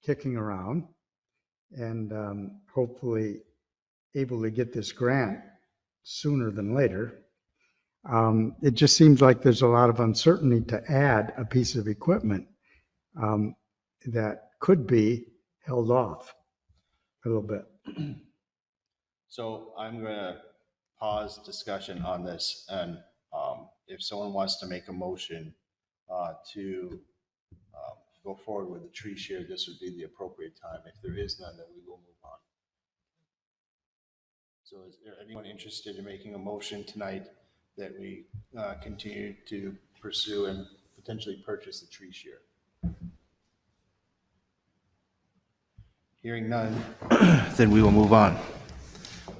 D: kicking around, and hopefully able to get this grant sooner than later. It just seems like there's a lot of uncertainty to add a piece of equipment that could be held off a little bit.
A: So I'm going to pause discussion on this, and if someone wants to make a motion to go forward with the tree shear, this would be the appropriate time. If there is none, then we will move on. So is there anyone interested in making a motion tonight that we continue to pursue and potentially purchase the tree shear? Hearing none, then we will move on.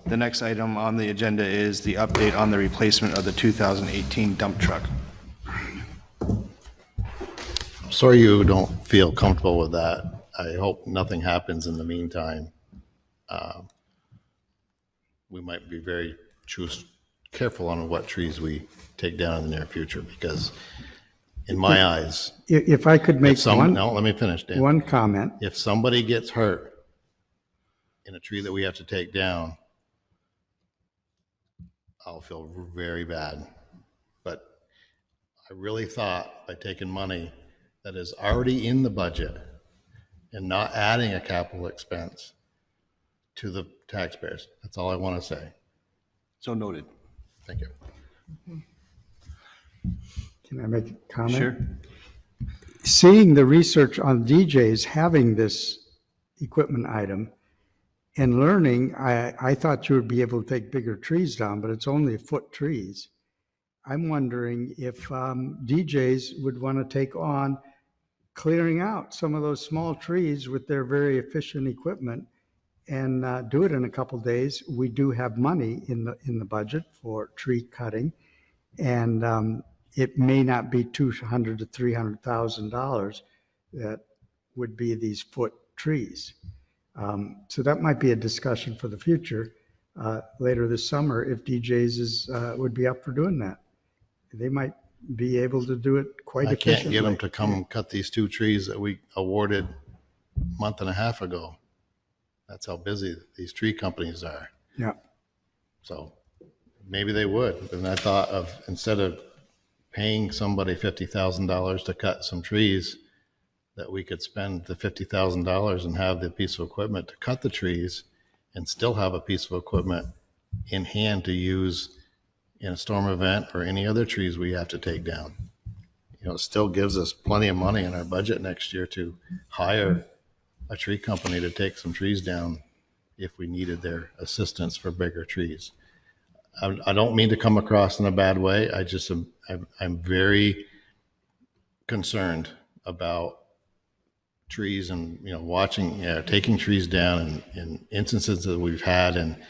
A: The next item on the agenda is the update on the replacement of the 2018 dump truck.
F: I'm sorry you don't feel comfortable with that. I hope nothing happens in the meantime. We might be very careful on what trees we take down in the near future, because in my eyes,
D: If I could make
F: no, let me finish, Dan.
D: one comment.
F: If somebody gets hurt in a tree that we have to take down, I'll feel very bad. But I really thought by taking money that is already in the budget and not adding a capital expense to the taxpayers. That's all I want to say.
A: So noted.
F: Thank you.
D: Can I make a comment?
A: Sure.
D: Seeing the research on DJs having this equipment item and learning, I thought you would be able to take bigger trees down, but it's only 1-foot trees. I'm wondering if DJs would want to take on clearing out some of those small trees with their very efficient equipment and do it in a couple days. We do have money in the budget for tree cutting, and it may not be $200,000 to $300,000 that would be these foot trees. So that might be a discussion for the future later this summer if DJs would be up for doing that. They might be able to do it quite efficiently.
F: I can't get them to come cut these 2 trees that we awarded a month and a half ago. That's how busy these tree companies are.
D: Yeah.
F: So maybe they would. And I thought of, instead of paying somebody $50,000 to cut some trees, that we could spend the $50,000 and have the piece of equipment to cut the trees and still have a piece of equipment in hand to use in a storm event or any other trees we have to take down. It still gives us plenty of money in our budget next year to hire a tree company to take some trees down if we needed their assistance for bigger trees. I don't mean to come across in a bad way. I'm very concerned about trees and, watching, taking trees down in instances that we've had, and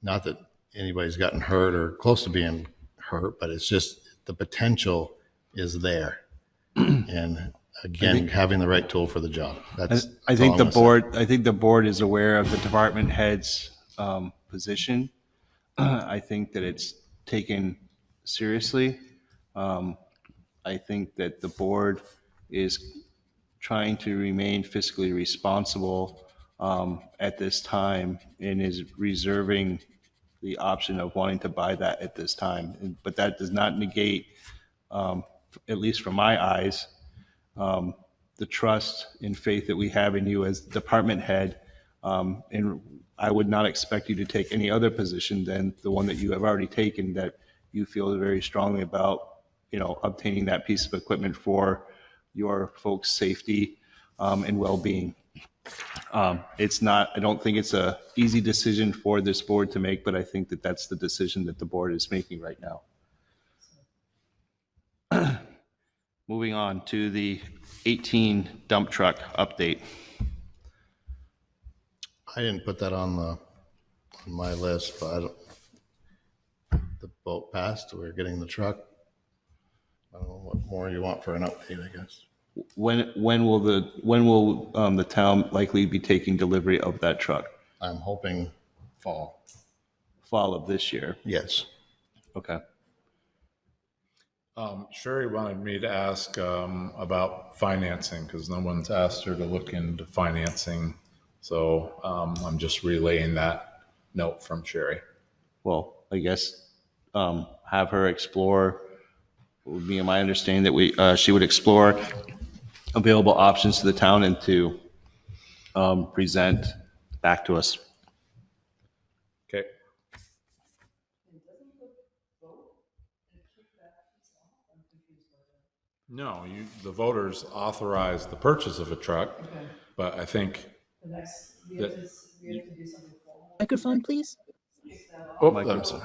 F: not that anybody's gotten hurt or close to being hurt, but it's just the potential is there. And again, having the right tool for the job.
A: I think the board is aware of the department head's position. I think that it's taken seriously. I think that the board is trying to remain fiscally responsible at this time and is reserving the option of wanting to buy that at this time. But that does not negate, at least from my eyes, the trust and faith that we have in you as department head. And I would not expect you to take any other position than the one that you have already taken, that you feel very strongly about, obtaining that piece of equipment for your folks' safety and well-being. It's not, I don't think it's a easy decision for this board to make, but I think that that's the decision that the board is making right now. Moving on to the 18 dump truck update.
F: I didn't put that on my list, but the vote passed. We're getting the truck. I don't know what more you want for an update, I guess.
A: When will the town likely be taking delivery of that truck?
F: I'm hoping fall.
A: Fall of this year.
F: Yes.
A: Okay.
B: Sherry wanted me to ask about financing because no one's asked her to look into financing. So I'm just relaying that note from Sherry.
A: Well, I guess have her explore. It would be my understanding that she would explore available options to the town and to present back to us.
B: Okay. No, the voters authorized the purchase of a truck, but I think
J: Microphone, please.
B: I'm sorry.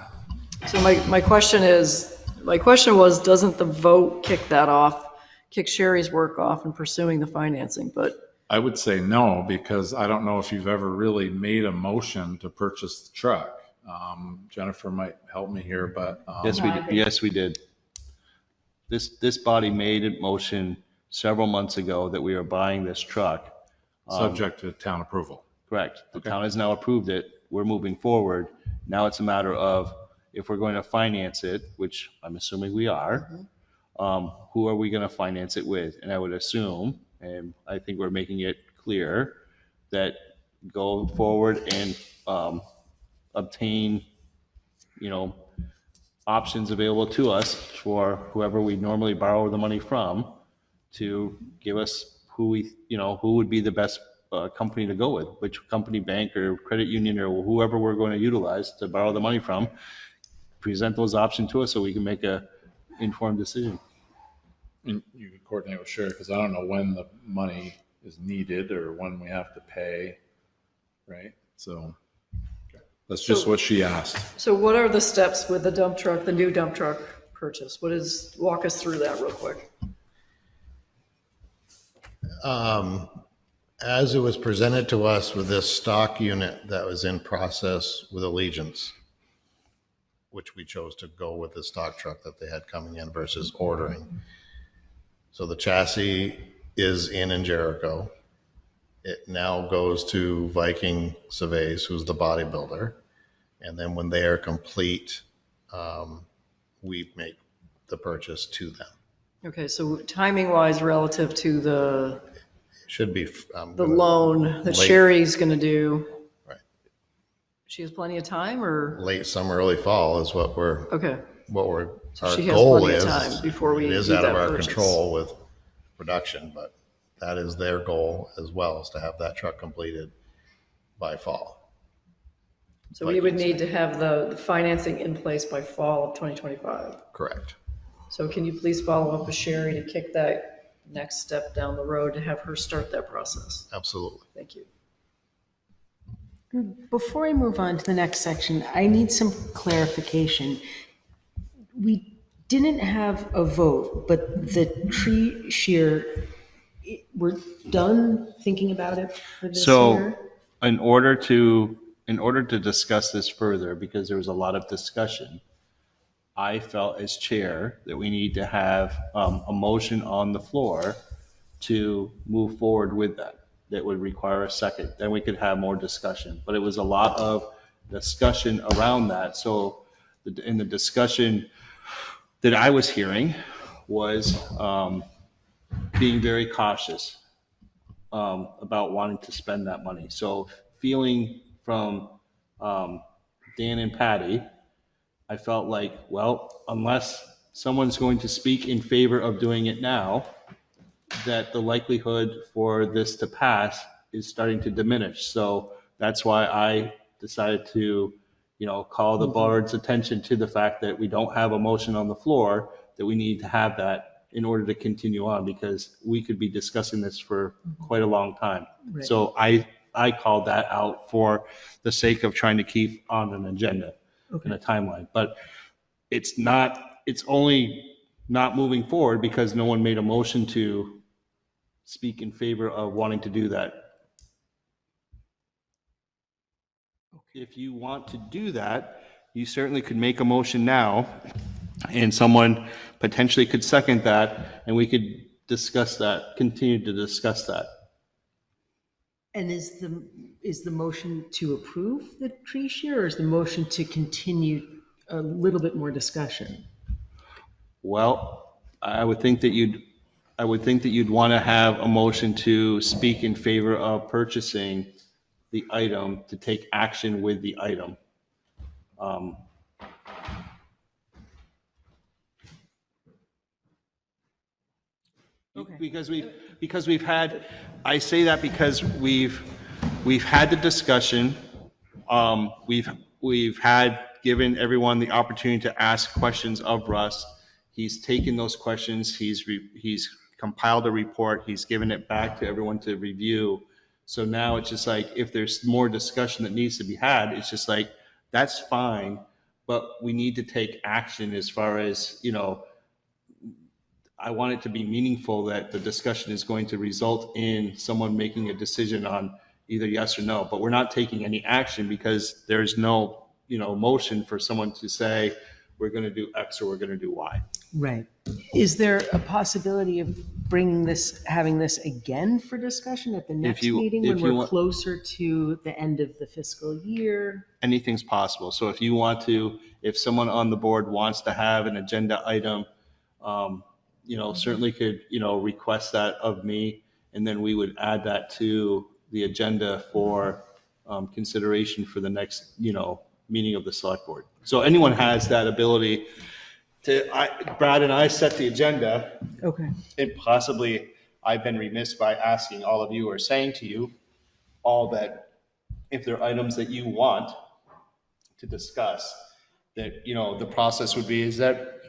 G: So my question was, doesn't the vote kick that off, kick Sherry's work off in pursuing the financing? But
B: I would say no, because I don't know if you've ever really made a motion to purchase the truck. Jennifer might help me here, but
A: Yes, we did. This body made a motion several months ago that we are buying this truck.
B: Subject to town approval.
A: Correct. The town has now approved it. We're moving forward. Now it's a matter of if we're going to finance it, which I'm assuming we are, who are we going to finance it with? And I would assume, and I think we're making it clear, that go forward and obtain, options available to us for whoever we normally borrow the money from to give us who would be the best company to go with, which company, bank or credit union or whoever we're going to utilize to borrow the money from, present those options to us so we can make a informed decision.
B: And you can coordinate with Sherry because I don't know when the money is needed or when we have to pay, right? So that's just what she asked.
G: so what are the steps with the dump truck, the new dump truck purchase? Walk us through that real quick.
F: As it was presented to us with this stock unit that was in process with Allegiance, which we chose to go with the stock truck that they had coming in versus ordering. So the chassis is in Jericho. It now goes to Viking Surveys, who's the bodybuilder. And then when they are complete, we make the purchase to them.
G: Okay, so timing wise relative to the
F: Should be
G: loan that
F: late-
G: Sherry's going to do.
F: Right.
G: She has plenty of time or?
F: late summer, early fall is what
G: Okay.
F: our
G: she has
F: goal
G: plenty of
F: is.
G: time before we
F: It is
G: do
F: out of
G: that
F: our
G: purchase.
F: control with production, but that is their goal as well, is to have that truck completed by fall.
G: So we would need to have the financing in place by fall of 2025.
F: Correct.
G: So can you please follow up with Sherry to kick that next step down the road to have her start that process?
F: Absolutely.
G: Thank you.
E: Before I move on to the next section, I need some clarification. We didn't have a vote, but the tree shear, we're done thinking about it for this year?
A: In order to discuss this further, because there was a lot of discussion, I felt as chair that we need to have a motion on the floor to move forward with that. That would require a second. Then we could have more discussion. But it was a lot of discussion around that. So in the discussion that I was hearing was being very cautious about wanting to spend that money. So feeling from Dan and Patty, I felt like, well, unless someone's going to speak in favor of doing it now, that the likelihood for this to pass is starting to diminish. So that's why I decided to, call the board's attention to the fact that we don't have a motion on the floor, that we need to have that in order to continue on, because we could be discussing this for quite a long time.
E: Right.
A: So I called that out for the sake of trying to keep on an agenda and a timeline. But it's only not moving forward because no one made a motion to speak in favor of wanting to do that. If you want to do that, you certainly could make a motion now, and someone potentially could second that, and we could discuss that, continue to discuss that.
E: And is the motion to approve the tree shear, or is the motion to continue a little bit more discussion?
A: Well, I would think that you'd want to have a motion to speak in favor of purchasing the item, to take action with the item. Because we've had, I say that because we've had the discussion. We've had given everyone the opportunity to ask questions of Russ. He's taken those questions. He's compiled a report. He's given it back to everyone to review. So now it's just like, if there's more discussion that needs to be had, it's just like, that's fine, but we need to take action as far as, I want it to be meaningful, that the discussion is going to result in someone making a decision on either yes or no. But we're not taking any action because there's no, motion for someone to say, we're going to do X or we're going to do Y.
E: Right. Is there a possibility of having this again for discussion at the next meeting when we're closer to the end of the fiscal year?
A: Anything's possible. So if someone on the board wants to have an agenda item, certainly could, request that of me, and then we would add that to the agenda for consideration for the next, meeting of the select board. So anyone has that ability Brad and I set the agenda.
E: Okay.
A: And possibly I've been remiss by asking all of you or saying to you all that if there are items that you want to discuss, that, the process would be is that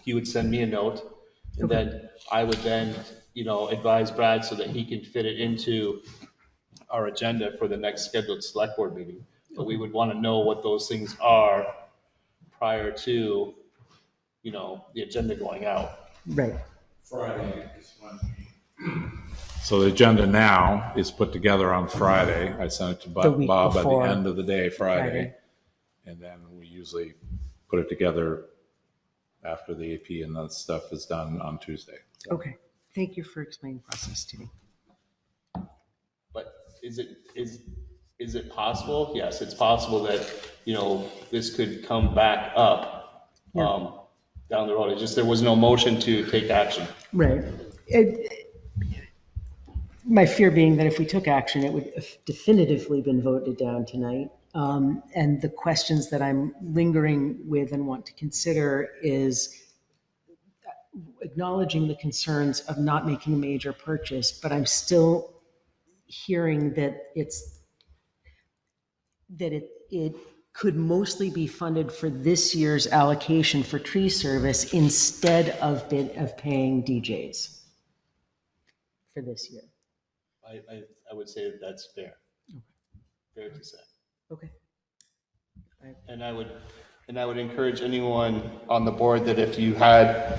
A: you would send me a note, and then I would then, advise Brad so that he can fit it into our agenda for the next scheduled select board meeting. But we would want to know what those things are prior to, the agenda going out.
E: Right.
B: Friday is when so the agenda now is put together on Friday. I sent it to Bob at the end of the day, Friday. And then we usually put it together after the AP and that stuff is done on Tuesday. So.
E: Okay. Thank you for explaining the process to me.
A: But is it possible? Yes, it's possible that, this could come back up down the road. It's just there was no motion to take action.
E: Right. My fear being that if we took action, it would have definitively been voted down tonight. And the questions that I'm lingering with and want to consider is acknowledging the concerns of not making a major purchase, but I'm still hearing that it could mostly be funded for this year's allocation for tree service instead of paying DJs for this year.
A: I would say that that's fair. Okay. Fair to say.
E: Okay.
A: And I would encourage anyone on the board that if you had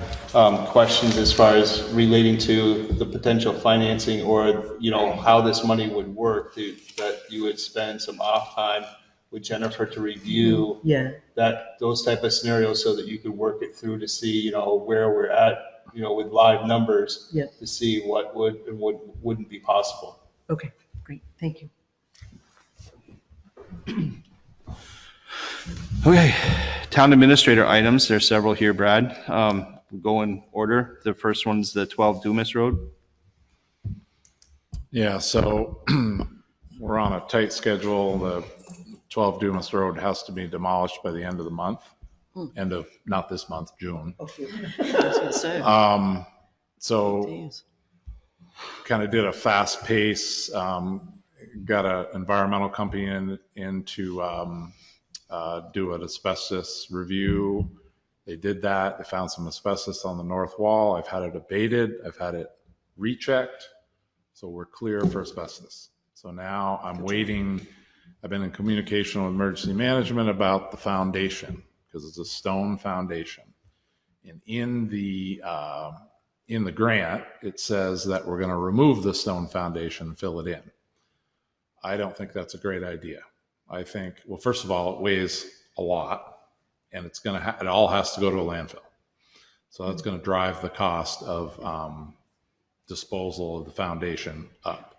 A: questions as far as relating to the potential financing or, how this money would work, that you would spend some off time with Jennifer to review those type of scenarios so that you could work it through to see, where we're at, with live numbers to see what would and wouldn't be possible.
E: Okay, great. Thank you.
A: Okay, town administrator items. There's several here, Brad. We'll go in order. The first one's the 12 Dumas Road.
B: Yeah, so we're on a tight schedule. The 12 Dumas Road has to be demolished by the end of the month. End of, not this month, June.
G: Okay. I was gonna say.
B: So kind of did a fast pace, got an environmental company in to do an asbestos review They did that. They found some asbestos on the north wall. I've had it abated. I've had it rechecked. So we're clear for asbestos. So now I'm waiting. I've been in communication with emergency management about the foundation because it's a stone foundation. And in the grant, it says that we're going to remove the stone foundation and fill it in. I don't think that's a great idea. I think, well, first of all, it weighs a lot, and it's going to it all has to go to a landfill. So that's going to drive the cost of disposal of the foundation up.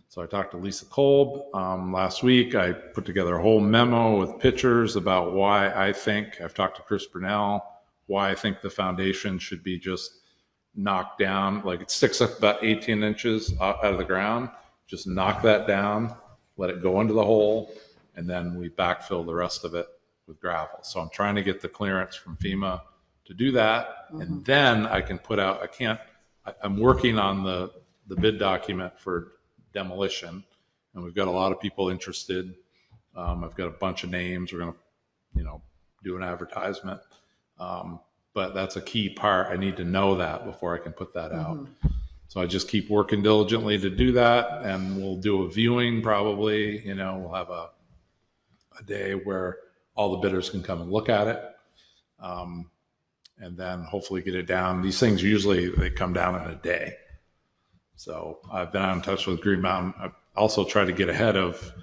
B: So I talked to Lisa Kolb last week. I put together a whole memo with pictures about why I think, I've talked to Chris Brunell, why I think the foundation should be just knocked down. Like it sticks up about 18 inches out of the ground. Just knock that down, let it go into the hole, and then we backfill the rest of it with gravel. So I'm trying to get the clearance from FEMA to do that. And then I can put out, I'm working on the bid document for demolition, and we've got a lot of people interested. I've got a bunch of names. We're going to, do an advertisement. But that's a key part. I need to know that before I can put that out. So I just keep working diligently to do that, and we'll do a viewing probably. We'll have a day where all the bidders can come and look at it, and then hopefully get it down. These things usually they come down in a day. So I've been in touch with Green Mountain. I've also tried to get ahead of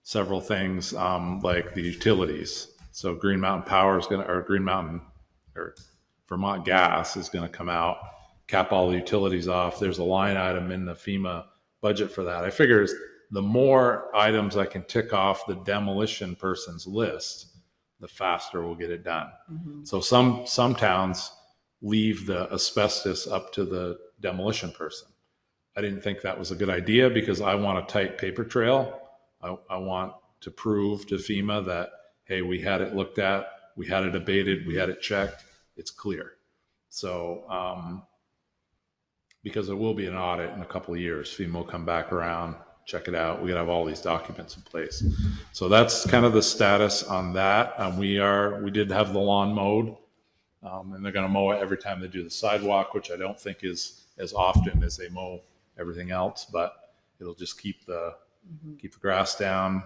B: several things like the utilities. So Green Mountain Power is going to, or Vermont Gas is going to come out, cap all the utilities off. There's a line item in the FEMA budget for that. I figure the more items I can tick off the demolition person's list, the faster we'll get it done. So some towns leave the asbestos up to the demolition person. I didn't think that was a good idea because I want a tight paper trail. I want to prove to FEMA that, hey, we had it looked at, we had it abated, we had it checked, it's clear. So, because there will be an audit in a couple of years, FEMA will come back around, check it out. We gotta have all these documents in place. So that's kind of the status on that. We did have the lawn mowed, and they're gonna mow it every time they do the sidewalk, which I don't think is as often as they mow everything else, but it'll just keep the grass down.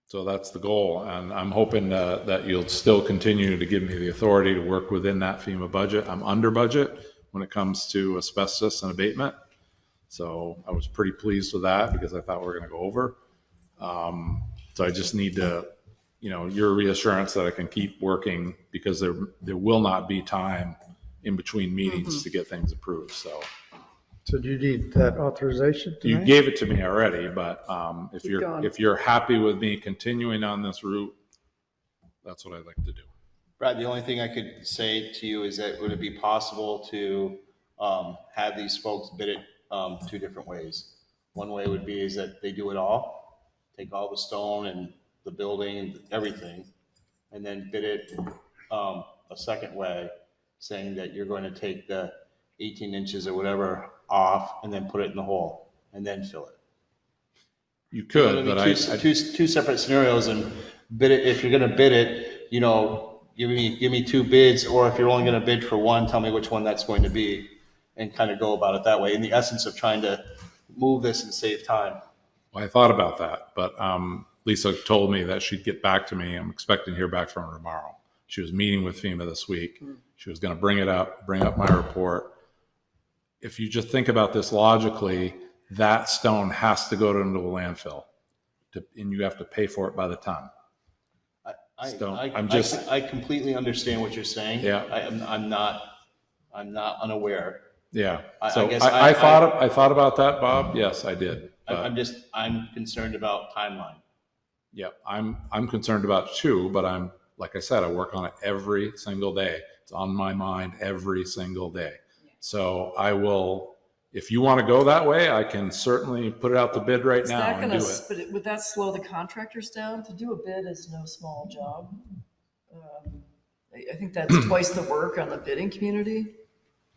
B: So that's the goal, and I'm hoping that you'll still continue to give me the authority to work within that FEMA budget. I'm under budget when it comes to asbestos and abatement, so I was pretty pleased with that because I thought we were going to go over. So I just need to, your reassurance that I can keep working because there will not be time in between meetings to get things approved. So
D: do you need that authorization tonight?
B: You gave it to me already, but if you're happy with me continuing on this route, that's what I'd like to do.
I: Brad, the only thing I could say to you is that would it be possible to have these folks bid it two different ways? One way would be is that they do it all, take all the stone and the building and everything, and then bid it a second way, saying that you're going to take the 18 inches or whatever off and then put it in the hole and then fill it.
B: You could, but
I: two separate scenarios, and bid it. If you're going to bid it, give me two bids, or if you're only going to bid for one, tell me which one that's going to be, and kind of go about it that way. In the essence of trying to move this and save time.
B: Well, I thought about that, but Lisa told me that she'd get back to me. I'm expecting to hear back from her tomorrow. She was meeting with FEMA this week. She was going to bring up my report. If you just think about this logically, that stone has to go into a landfill, and you have to pay for it by the ton.
I: I completely understand what you're saying.
B: Yeah,
I: I'm not unaware.
B: Yeah.
I: I
B: thought about that, Bob. Yes, I did.
I: I'm concerned about timeline.
B: Yeah, I'm concerned about it too, but like I said, I work on it every single day. It's on my mind every single day. So I will, if you want to go that way, I can certainly put it out the bid right now and do it.
G: But would that slow the contractors down? To do a bid is no small job. I think that's twice the work on the bidding community.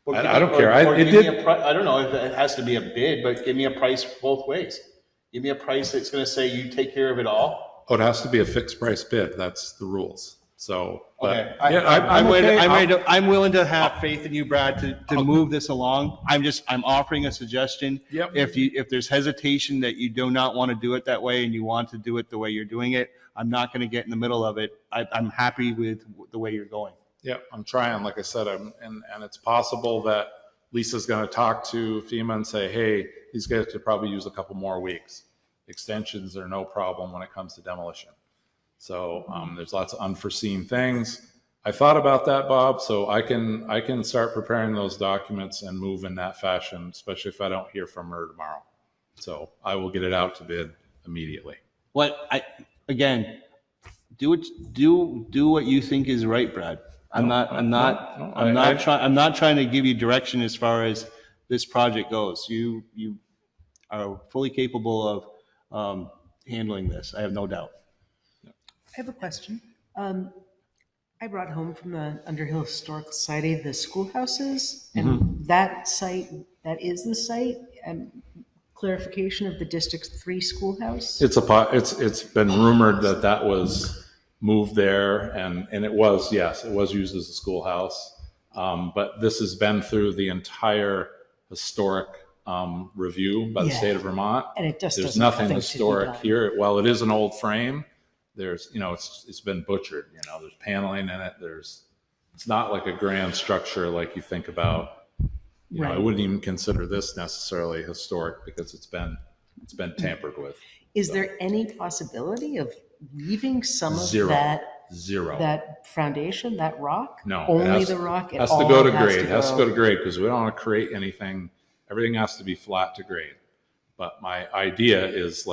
B: I don't care. I
I: don't know if it has to be a bid, but give me a price both ways. Give me a price that's going to say you take care of it all.
B: Oh, it has to be a fixed price bid. That's the rules. So, but,
A: Okay,
B: yeah,
A: I'm
B: okay.
A: I'm willing to have faith in you, Brad, to move this along. I'm offering a suggestion.
B: Yep.
A: If there's hesitation that you do not want to do it that way and you want to do it the way you're doing it, I'm not going to get in the middle of it. I'm happy with the way you're going.
B: Yeah, I'm trying. Like I said, and it's possible that Lisa's going to talk to FEMA and say, hey, these guys could probably use a couple more weeks. Extensions are no problem when it comes to demolition. So there's lots of unforeseen things. I thought about that, Bob, so I can start preparing those documents and move in that fashion, especially if I don't hear from her tomorrow. So I will get it out to bid immediately.
A: Again, do what you think is right, Brad. I'm not trying to give you direction as far as this project goes. You are fully capable of handling this. I have no doubt.
E: I have a question. I brought home from the Underhill Historical Society the schoolhouses, and that site, that is the site. Clarification of the District 3 schoolhouse.
B: It's been rumored that was moved there, and it was, yes, it was used as a schoolhouse. But this has been through the entire historic review by the state of Vermont.
E: And it just
B: there's nothing historic here. While it is an old frame, there's, it's been butchered. There's paneling in it. It's not like a grand structure like you think about. I wouldn't even consider this necessarily historic because it's been tampered with.
E: Is there any possibility of leaving some of that foundation, that rock?
B: No.
E: Only the rock?
B: It has to go to grade. It has to go to grade because we don't want to create anything. Everything has to be flat to grade. But my idea is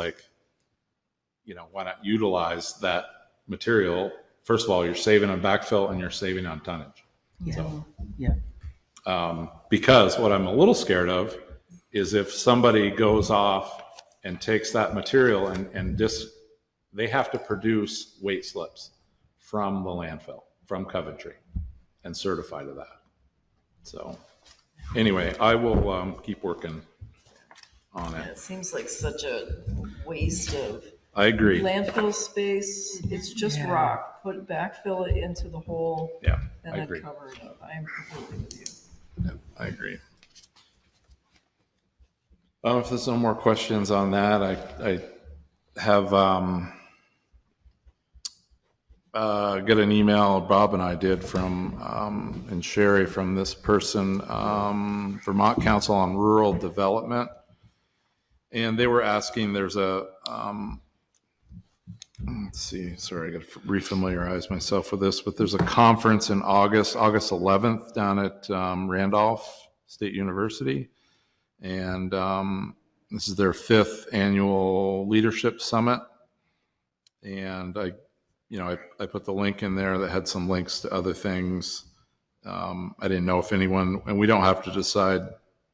B: why not utilize that material? First of all, you're saving on backfill and you're saving on tonnage.
E: Yeah.
B: So,
E: yeah.
B: Because what I'm a little scared of is if somebody goes off and takes that material and they have to produce weight slips from the landfill, from Coventry, and certify to that. So anyway, I will keep working on it.
G: It seems like such a waste of
B: I agree.
G: landfill space. It's just rock. Backfill it into the hole.
B: Yeah,
G: and
B: I
G: then
B: agree.
G: cover it up. I am completely with you.
B: Yeah, I agree. If there's no more questions on that, I have get an email Bob and I did from and Sherry from this person, Vermont Council on Rural Development, and they were asking. There's a let's see. Sorry, I got to refamiliarize myself with this, but there's a conference in August 11th down at Randolph State University, and this is their 5th annual leadership summit. And I put the link in there that had some links to other things. I didn't know if anyone, and we don't have to decide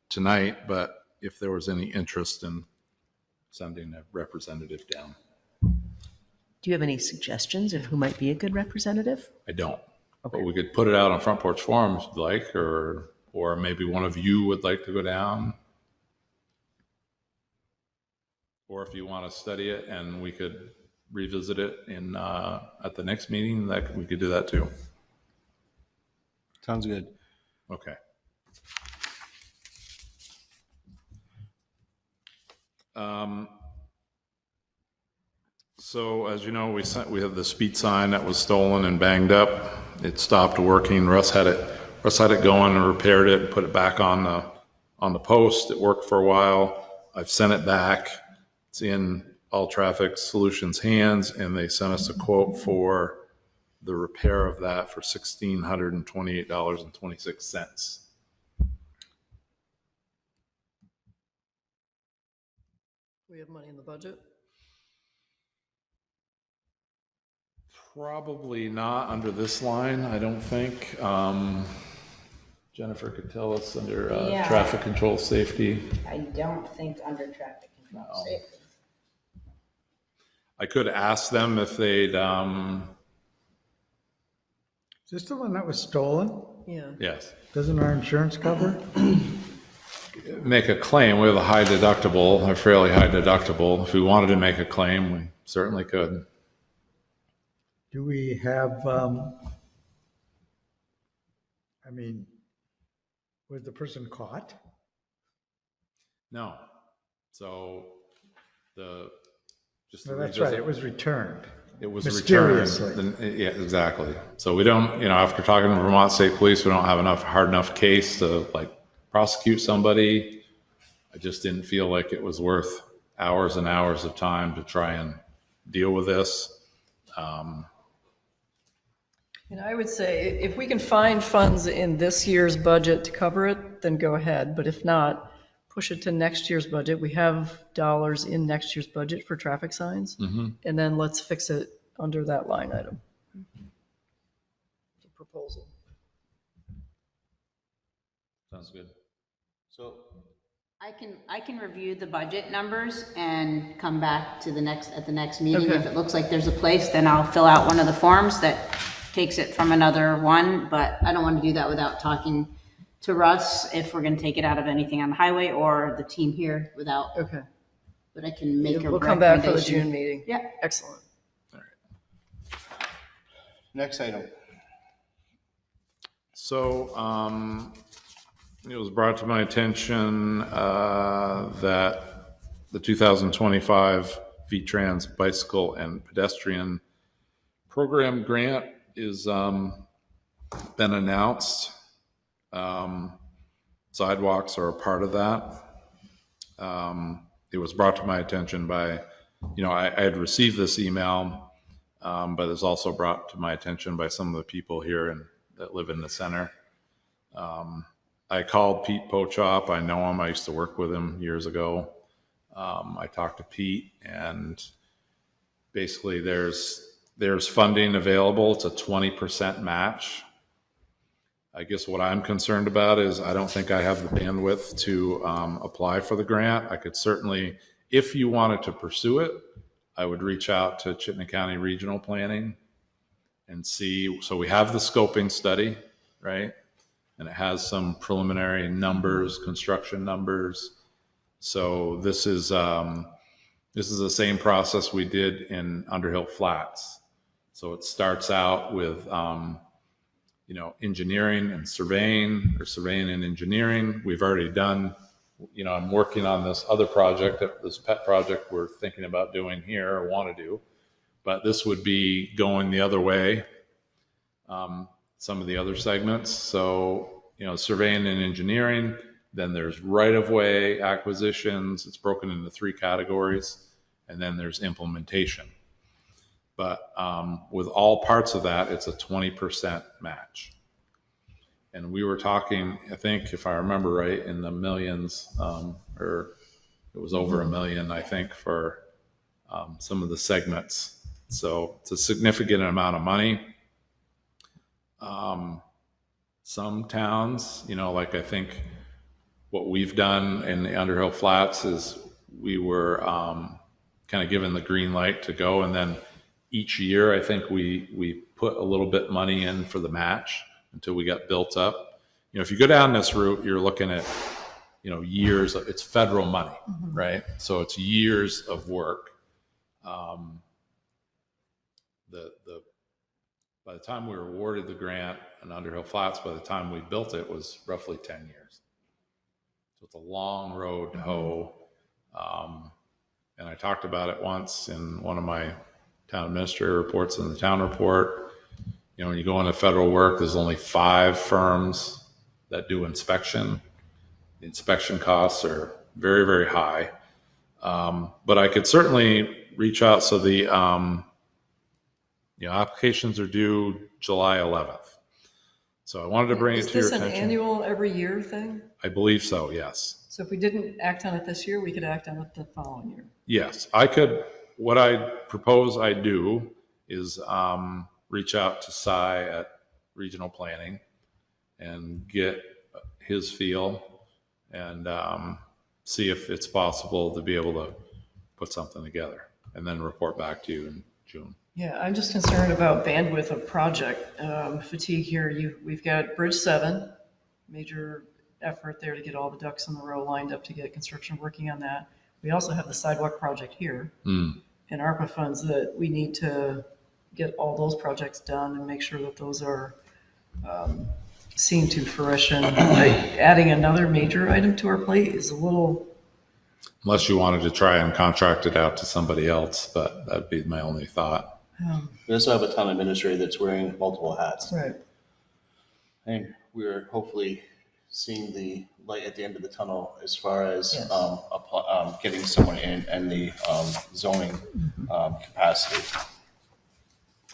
B: tonight, but if there was any interest in sending a representative down.
E: Do you have any suggestions of who might be a good representative?
B: I don't. Okay. But we could put it out on Front Porch Forum if you'd like, or maybe one of you would like to go down. Or if you want to study it and we could revisit it in at the next meeting, that we could do that too.
A: Sounds good.
B: Okay. So as you know, we have the speed sign that was stolen and banged up. It stopped working. Russ had it going and repaired it and put it back on the post. It worked for a while. I've sent it back. It's in All Traffic Solutions hands, and they sent us a quote for the repair of that for $1,628.26.
G: We have money in the budget.
B: Probably not under this line, I don't think. Jennifer could tell us under traffic control safety.
H: I don't think under traffic control safety.
B: I could ask them if they'd.
D: Is this the one that was stolen?
G: Yeah.
B: Yes.
D: Doesn't our insurance cover?
B: Make a claim. We have a fairly high deductible. If we wanted to make a claim, we certainly could.
D: Do we have, was the person caught?
B: No. So just to
D: No, that's right,
B: revisit,
D: it was returned.
B: it was
D: mysteriously.
B: returned. Yeah, exactly. So we don't, after talking to Vermont State Police, we don't have hard enough case to like prosecute somebody. I just didn't feel like it was worth hours and hours of time to try and deal with this.
G: And I would say if we can find funds in this year's budget to cover it, then go ahead. But if not, push it to next year's budget. We have dollars in next year's budget for traffic signs. And then let's fix it under that line item. The proposal.
B: Sounds good.
I: So
H: I can review the budget numbers and come back to at the next meeting.
G: Okay.
H: If it looks like there's a place, then I'll fill out one of the forms that takes it from another one, but I don't want to do that without talking to Russ if we're going to take it out of anything on the highway or the team here without.
G: Okay.
H: But I can make a
G: We'll come back for the
H: recommendation.
G: June meeting.
H: Yeah.
G: Excellent.
A: Next item.
B: So it was brought to my attention that the 2025 VTRANS bicycle and pedestrian program grant is been announced. Sidewalks are a part of that. It was brought to my attention by, I had received this email, but it's also brought to my attention by some of the people here that live in the center. I called Pete Pochop. I know him. I used to work with him years ago. I talked to Pete, and basically there's funding available. It's a 20% match. I guess what I'm concerned about is I don't think I have the bandwidth to apply for the grant. I could certainly, if you wanted to pursue it, I would reach out to Chittenden County Regional Planning and see. So we have the scoping study, right? And it has some preliminary numbers, construction numbers. So this is the same process we did in Underhill Flats. So it starts out with, engineering and surveying, or surveying and engineering. We've already done, I'm working on this other project, this pet project we're thinking about doing here or want to do, but this would be going the other way, some of the other segments. So, surveying and engineering, then there's right-of-way acquisitions. It's broken into 3 categories, and then there's implementation. But with all parts of that, it's a 20% match. And we were talking, I think, if I remember right, in the millions, or it was over $1 million, I think, for some of the segments. So it's a significant amount of money. Some towns, like I think what we've done in the Underhill Flats is we were kind of given the green light to go, and then each year, I think we put a little bit money in for the match until we got built up. If you go down this route, you're looking at, years. It's federal money, right? So it's years of work. By the time we were awarded the grant in Underhill Flats, by the time we built it, was roughly 10 years. So it's a long road to hoe. And I talked about it once in one of my town administrator reports in the town report. When you go into federal work, there's only 5 firms that do inspection. The inspection costs are very, very high. But I could certainly reach out. So the applications are due July 11th. So I wanted to bring it to your attention.
G: Is this an annual every year thing?
B: I believe so, yes.
G: So if we didn't act on it this year, we could act on it the following year.
B: Yes, I could. What I propose I do is reach out to Cy at Regional Planning and get his feel and see if it's possible to be able to put something together and then report back to you in June.
G: Yeah, I'm just concerned about bandwidth of project fatigue here. We've got Bridge 7, major effort there to get all the ducks in the row lined up to get construction working on that. We also have the sidewalk project here and ARPA funds that we need to get all those projects done and make sure that those are seen to fruition. Adding another major item to our plate is a little.
B: Unless you wanted to try and contract it out to somebody else, but that'd be my only thought.
I: We also have a town administrator that's wearing multiple hats.
G: Right.
I: And we're hopefully seeing the light at the end of the tunnel as far as
G: Yes.
I: getting someone in and the zoning capacity.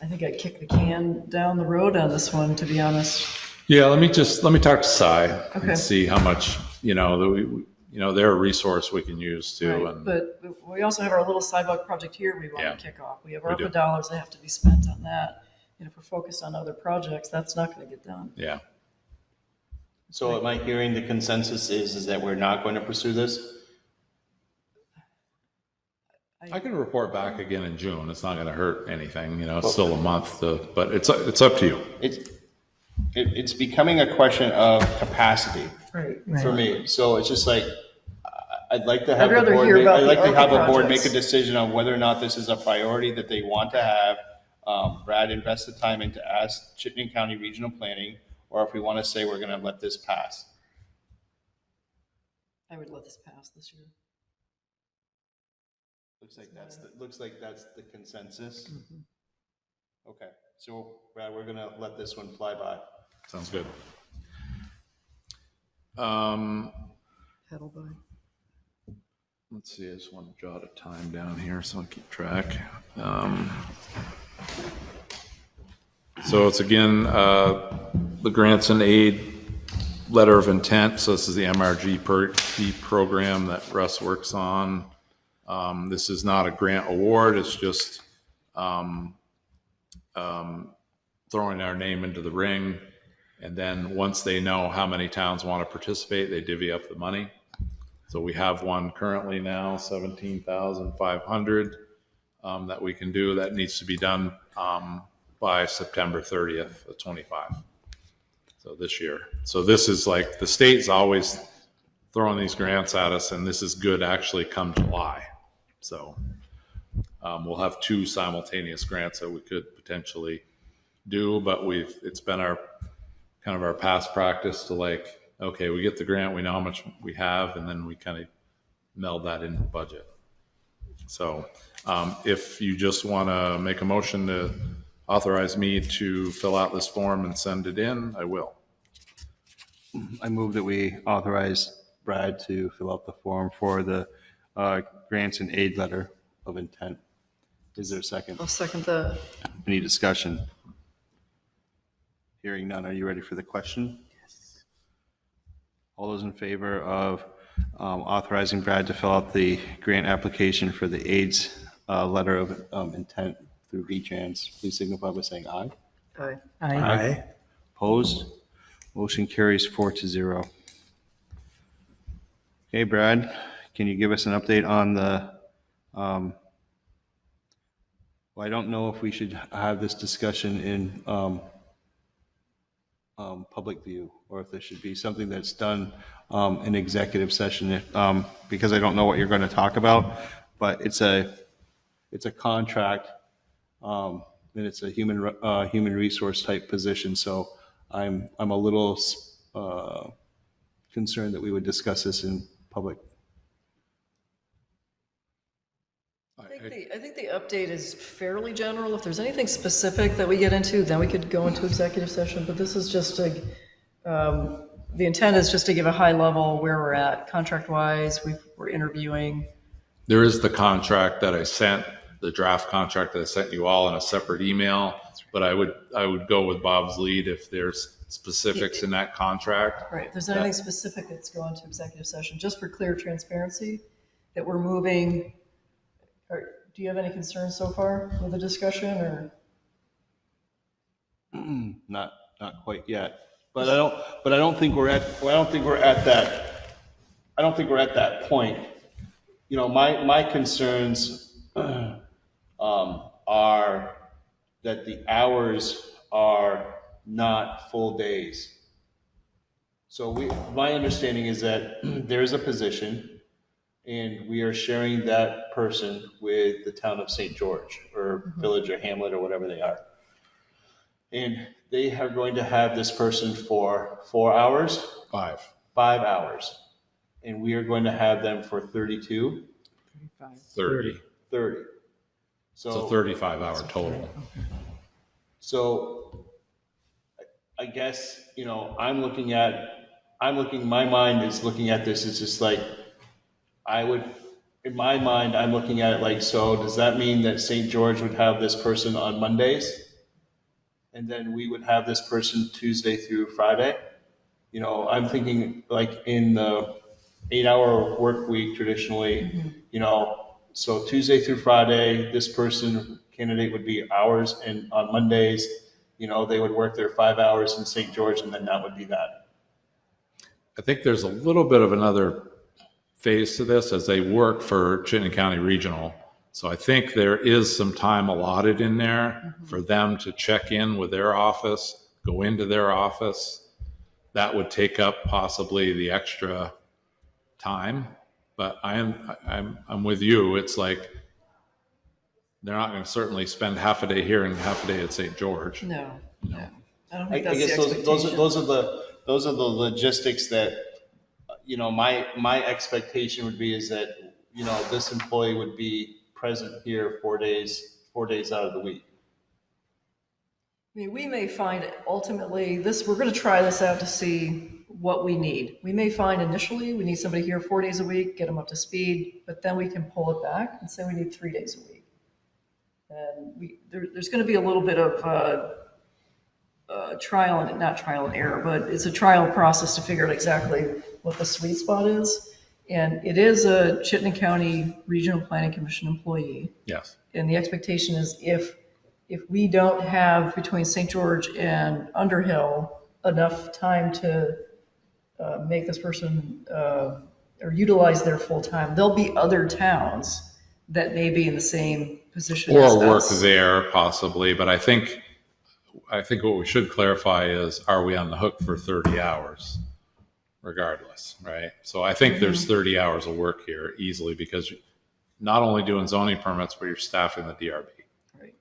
G: I think I kicked the can down the road on this one, to be honest.
B: Yeah, let me talk to Cy
G: Okay.
B: and see how much, they're a resource we can use too.
G: Right.
B: And
G: But we also have our little sidewalk project here we want
B: Yeah.
G: to kick off. We have
B: We do.
G: ARPA dollars that have to be spent on that. And if we're focused on other projects, that's not going to get done.
B: yeah,
I: So am I hearing the consensus is that we're not going to pursue this?
B: I can report back again in June. It's not going to hurt anything, it's still a month but it's up to you.
I: It's becoming a question of capacity
G: Right.
I: for me. So it's just like, I'd like to have
G: I'd rather
I: the board,
G: hear about
I: I'd
G: the
I: like to
G: ARPA
I: have a board make
G: projects.
I: a decision on whether or not this is a priority that they want to have. Brad invest the time into ask Chittenden County Regional Planning, or if we want to say we're going to let this pass.
G: I would let this pass this year.
I: Looks like that's the consensus.
G: Mm-hmm.
I: Okay, so Brad, we're going to let this one fly by.
B: Sounds good.
G: Pedal by.
B: Let's see, I just want to jot a time down here so I keep track. So it's again, the grants and aid letter of intent. So this is the MRGP program that Russ works on. This is not a grant award. It's just throwing our name into the ring. And then once they know how many towns want to participate, they divvy up the money. So we have one currently now, 17,500 that we can do. That needs to be done by September 30th of 25. So this year. So this is like, the state's always throwing these grants at us, and this is good actually come July. So we'll have 2 simultaneous grants that we could potentially do, but it's been our past practice to like, okay, we get the grant, we know how much we have, and then we kind of meld that into the budget. So if you just want to make a motion to authorize me to fill out this form and send it in, I will.
A: I move that we authorize Brad to fill out the form for the grants and aid letter of intent. Is there a second?
G: I'll second that.
A: Any discussion? Hearing none, are you ready for the question? Yes. All those in favor of authorizing Brad to fill out the grant application for the AIDS letter of intent through VTRANS, please signify by saying aye.
G: Aye.
D: Aye.
A: Opposed? Motion carries 4-0. Okay, Brad, can you give us an update on the, well, I don't know if we should have this discussion in public view, or if there should be something that's done in executive session, because I don't know what you're going to talk about, but it's a contract, and it's a human resource type position, so I'm a little concerned that we would discuss this in public.
G: I think the update is fairly general. If there's anything specific that we get into, then we could go into executive session, but this is just the intent is just to give a high level where we're at contract-wise. We're interviewing.
B: There is the contract that I sent, the draft contract that I sent you all in a separate email, but I would go with Bob's lead if there's specifics in that contract.
G: Right. If there's anything specific that's going to executive session, just for clear transparency, that we're moving. Do you have any concerns so far with the discussion, or?
A: Not quite yet, but I don't think we're at that point. You know, my concerns are that the hours are not full days. So my understanding is that there's a position
I: and we are sharing that person with the town of St. George or village or hamlet or whatever they are. And they are going to have this person for 4 hours, 5 hours. And we are going to have them for 32,
B: 30.
I: 30.
B: It's a 35-hour total.
I: So I guess, you know, my mind is looking at this as just like, in my mind, I'm looking at it like, so does that mean that St. George would have this person on Mondays? And then we would have this person Tuesday through Friday? You know, I'm thinking like in the 8-hour work week traditionally, you know, so Tuesday through Friday, this candidate would be hours, and on Mondays, you know, they would work their 5 hours in St. George, and then that would be that.
B: I think there's a little bit of another phase to this as they work for Chittenden County Regional. So I think there is some time allotted in there for them to check in with their office, go into their office. That would take up possibly the extra time. But I'm with you. It's like they're not going to certainly spend half a day here and half a day at St. George.
G: No. I don't
I: I
G: think that's
I: guess
G: the expectation.
I: those are the logistics that, you know, my expectation would be is that, you know, this employee would be present here 4 days out of the week.
G: I mean, we may find ultimately we're going to try this out to see what we need. We may find initially we need somebody here 4 days a week, get them up to speed, but then we can pull it back and say we need 3 days a week. And there's going to be a little bit of not trial and error, but it's a trial process to figure out exactly what the sweet spot is. And it is a Chittenden County Regional Planning Commission employee.
B: Yes.
G: And the expectation is if we don't have between St. George and Underhill enough time to make this person or utilize their full time, there'll be other towns that may be in the same position as
B: Or work
G: us.
B: there possibly, but I think what we should clarify is, are we on the hook for 30 hours regardless, right? So I think there's 30 hours of work here easily because you're not only doing zoning permits, but you're staffing the DRB.
G: Right.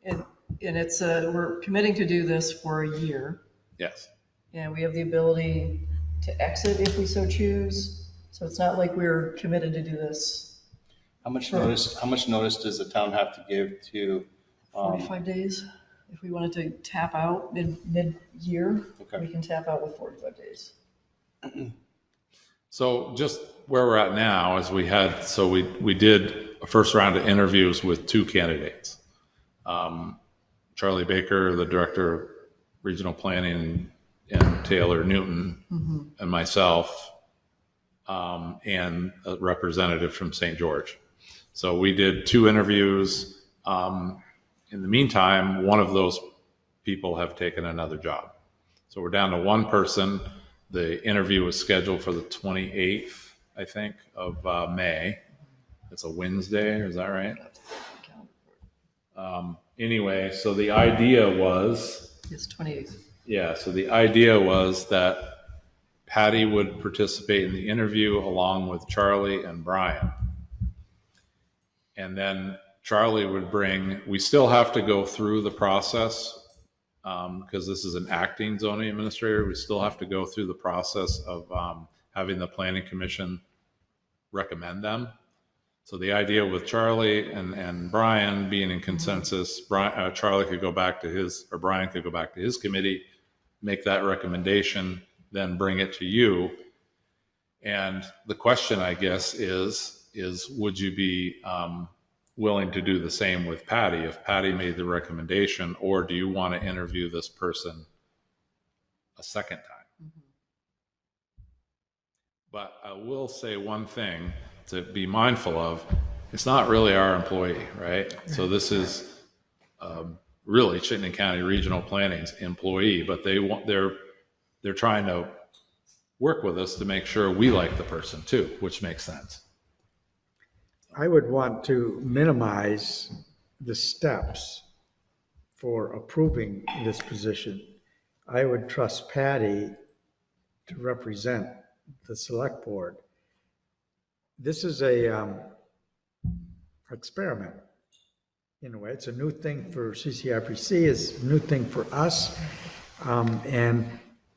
G: And it's we're committing to do this for a year.
B: Yes.
G: And we have the ability to exit if we so choose. So it's not like we're committed to do this.
I: How much notice does the town have to give to?
G: 45 days. If we wanted to tap out mid-year,
I: Okay.
G: we can tap out with 45 days.
B: So just where we're at now is we did a first round of interviews with 2 candidates. Charlie Baker, the Director of Regional Planning, and Taylor Newton, and myself, and a representative from St. George. So we did 2 interviews. In the meantime, one of those people have taken another job. So we're down to 1 person. The interview was scheduled for the 28th, I think, of May. It's a Wednesday, is that right? Anyway, so the idea was...
G: It's 28th.
B: Yeah, so the idea was that Patty would participate in the interview along with Charlie and Brian. And then Charlie would we still have to go through the process because this is an acting zoning administrator. We still have to go through the process of having the planning commission recommend them. So the idea with Charlie and Brian being in consensus, Charlie could go back to Brian could go back to his committee, make that recommendation, then bring it to you. And the question, I guess, is would you be willing to do the same with Patty if Patty made the recommendation, or do you want to interview this person a second time? But I will say one thing to be mindful of. It's not really our employee, right? So this is really Chittenden County Regional Planning's employee, but they're trying to work with us to make sure we like the person too, which makes sense.
D: I would want to minimize the steps for approving this position. I would trust Patty to represent the select board. this is a experiment in a way. It's a new thing for CCRPC, it's a new thing for us. And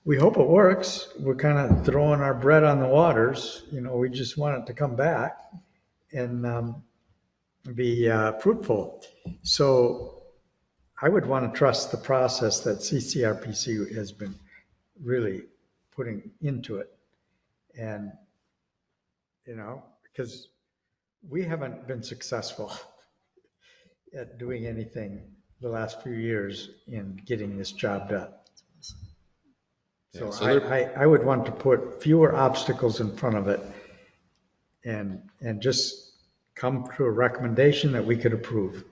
D: we hope it works. We're kind of throwing our bread on the waters. You know, we just want it to come back and be fruitful. So I would want to trust the process that CCRPC has been really putting into it. And, you know, because we haven't been successful at doing anything the last few years in getting this job done. So, I would want to put fewer obstacles in front of it and just come to a recommendation that we could approve.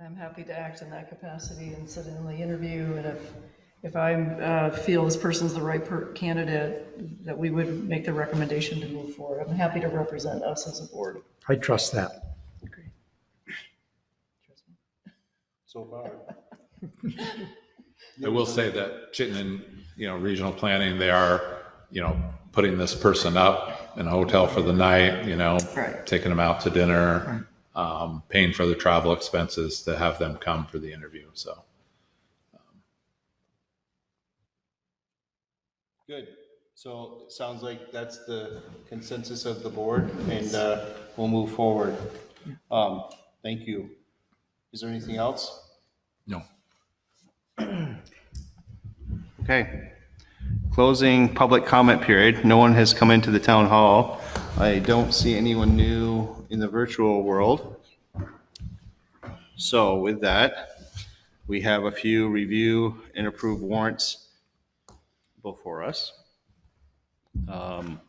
G: I'm happy to act in that capacity and sit in the interview, and if I feel this person's the right candidate, that we would make the recommendation to move forward. I'm happy to represent us as a board.
D: I trust that.
G: Great.
I: So far.
B: I will say that Chittenden, regional planning, they are, putting this person up in a hotel for the night,
G: Right.
B: taking them out to dinner, paying for their travel expenses to have them come for the interview. So.
A: Good. So it sounds like that's the consensus of the board, and we'll move forward. Thank you. Is there anything else?
B: No.
A: Okay. Closing public comment period. No one has come into the town hall. I don't see anyone new in the virtual world. So with that, we have a few review and approve warrants before us. The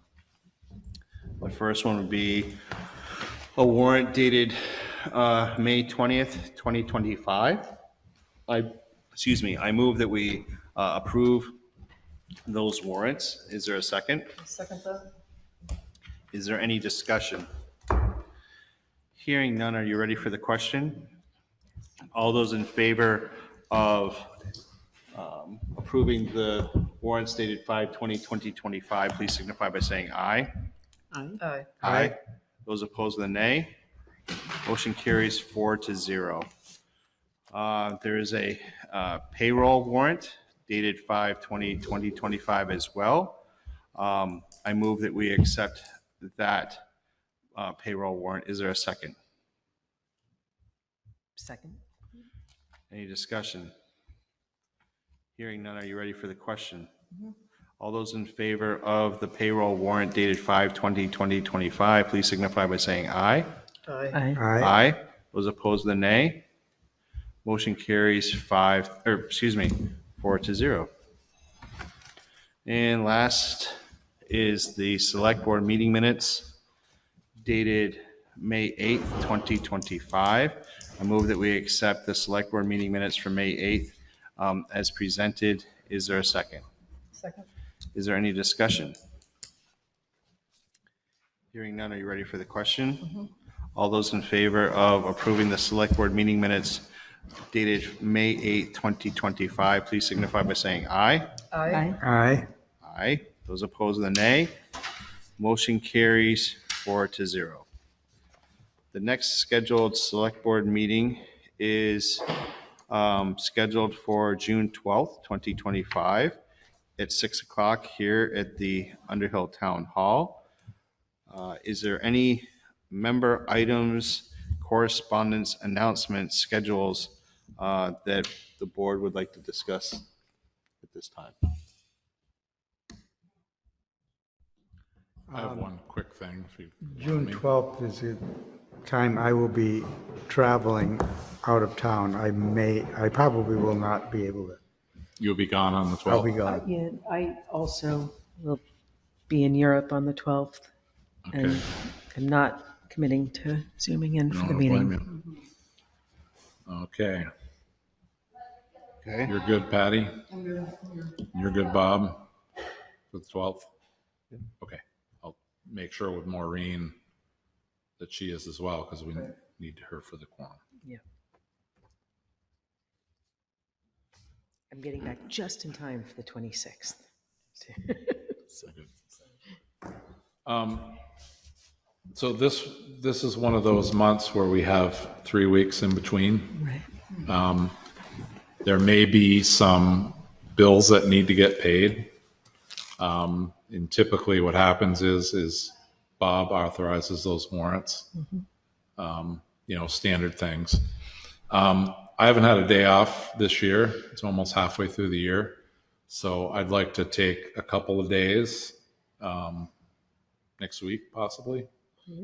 A: first one would be a warrant dated May 20th, 2025. I move that we approve those warrants. Is there a second?
G: Second that?
A: Is there any discussion? Hearing none, are you ready for the question? All those in favor of approving the warrants dated 5/20/2025, please signify by saying aye.
G: Aye.
A: Aye. Those opposed, the nay. Motion carries 4-0. There is a payroll warrant dated 5/20/2025 as well. I move that we accept that payroll warrant. Is there a second?
E: Second.
A: Any discussion? Hearing none, are you ready for the question? All those in favor of the payroll warrant dated 5/20/2025, please signify by saying aye.
G: Aye.
A: Aye. Those opposed, the nay. Motion carries 4-0. And last is the select board meeting minutes dated May 8th, 2025. I move that we accept the select board meeting minutes for May 8th as presented. Is there a second?
G: Second.
A: Is there any discussion? Hearing none, are you ready for the question? All those in favor of approving the select board meeting minutes dated May 8th, 2025, please signify by saying aye.
G: Aye.
D: Aye.
A: Aye. Those opposed, the nay. Motion carries 4-0. The next scheduled select board meeting is scheduled for June 12th, 2025 at 6 o'clock here at the Underhill Town Hall. Is there any member items, correspondence, announcements, schedules that the board would like to discuss at this time?
B: I have one quick thing. If you
D: June 12th is the time I will be traveling out of town. I probably will not be able to.
B: You'll be gone on the 12th?
D: I'll be gone.
E: Yeah, I also will be in Europe on the 12th.
B: Okay.
E: And I'm not committing to zooming in for the
B: No,
E: meeting.
B: blame you. Okay.
A: Okay.
B: You're good, Patty? You're good, Bob, for the 12th? Okay. I'll make sure with Maureen that she is as well, because we need her for the quorum.
E: Yeah. I'm getting back just in time for the 26th.
B: So good. So this is one of those months where we have 3 weeks in between. There may be some bills that need to get paid. And typically what happens is Bob authorizes those warrants, standard things. I haven't had a day off this year. It's almost halfway through the year. So I'd like to take a couple of days next week, possibly.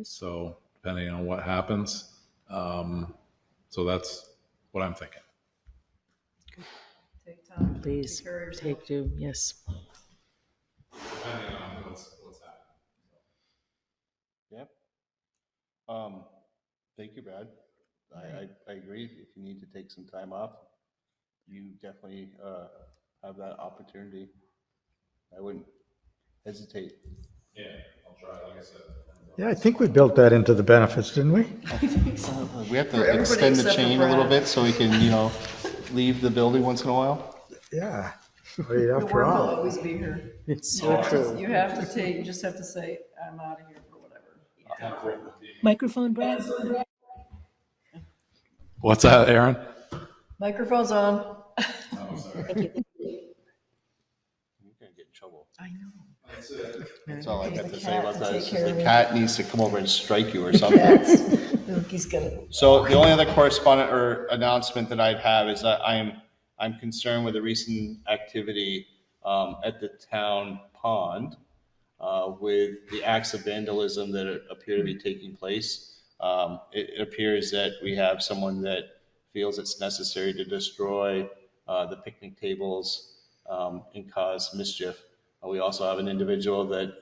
B: So depending on what happens. So that's what I'm thinking.
G: Take time.
E: Please,
G: Take care of yourself.
E: take two, yes.
B: Depending on what's happening.
A: Yep. Thank you, Brad. I agree. If you need to take some time off, you definitely have that opportunity. I wouldn't hesitate.
B: Yeah, I'll try, like I said.
D: Yeah, I think we built that into the benefits, didn't we?
A: We have
G: For
A: to
G: everybody
A: extend the
G: except for
A: chain a little
G: Brad.
A: bit so we can, leave the building once in a while.
D: Yeah. I mean,
G: The
D: after
G: work will
D: all,
G: always be here.
E: It's so true.
G: You have to take, you just have to say, I'm out of here for whatever.
J: Microphone, Brad?
B: What's that, Aaron?
G: Microphone's on.
A: You're gonna get in trouble.
G: I know.
A: That's all I got
G: The
A: to say
G: cat
A: about
G: to
A: that.
G: take
A: It's
G: care
A: just
G: of
A: the
G: it.
A: cat needs to come over and strike you or something.
G: He's gonna.
A: So the only other correspondent or announcement that I'd have is that I'm concerned with the recent activity at the town pond with the acts of vandalism that appear to be taking place. It appears that we have someone that feels it's necessary to destroy the picnic tables and cause mischief. We also have an individual that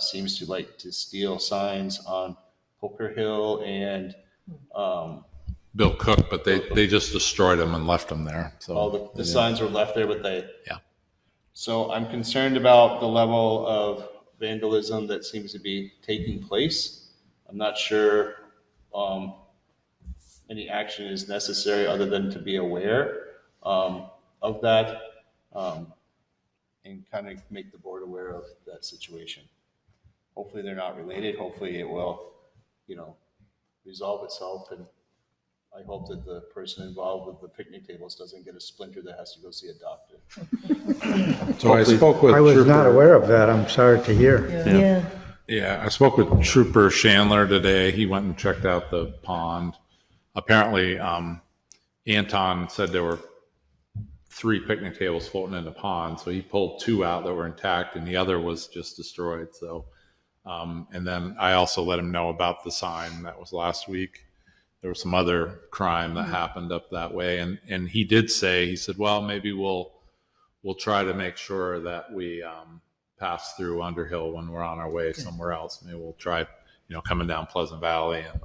A: seems to like to steal signs on Poker Hill and
B: Bill Cook, but they just destroyed them and left them there. So
A: all the signs were left there, but
B: Yeah.
A: So I'm concerned about the level of vandalism that seems to be taking place. I'm not sure any action is necessary other than to be aware of that and kind of make the board aware of that situation. Hopefully they're not related. Hopefully it will, resolve itself, and I hope that the person involved with the picnic tables doesn't get a splinter that has to go see a doctor.
B: So I spoke with
D: I was not
B: Trooper-
D: aware of that. I'm sorry to hear.
E: Yeah.
B: Yeah, I spoke with Trooper Chandler today. He went and checked out the pond. Apparently, Anton said there were 3 picnic tables floating in the pond, so he pulled 2 out that were intact, and the other was just destroyed. So, and then I also let him know about the sign that was last week. There was some other crime that happened up that way, and he did say, he said, well, maybe we'll try to make sure that we pass through Underhill when we're on our way somewhere else. Maybe we'll try, coming down Pleasant Valley and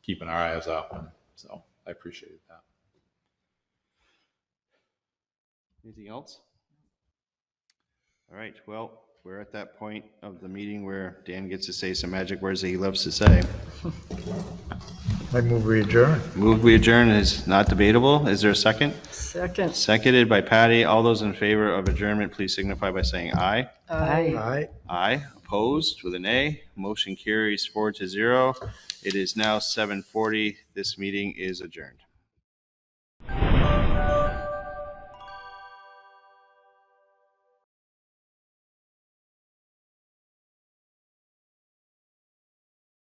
B: keeping our eyes up. And so I appreciated that.
A: Anything else? All right, well, we're at that point of the meeting where Dan gets to say some magic words that he loves to say.
D: I move we adjourn.
A: Move we adjourn is not debatable. Is there a second?
G: Second.
A: Seconded by Patty. All those in favor of adjournment, please signify by saying aye.
D: Aye.
A: Aye. Opposed with an A. Motion carries 4-0. It is now 7:40. This meeting is adjourned.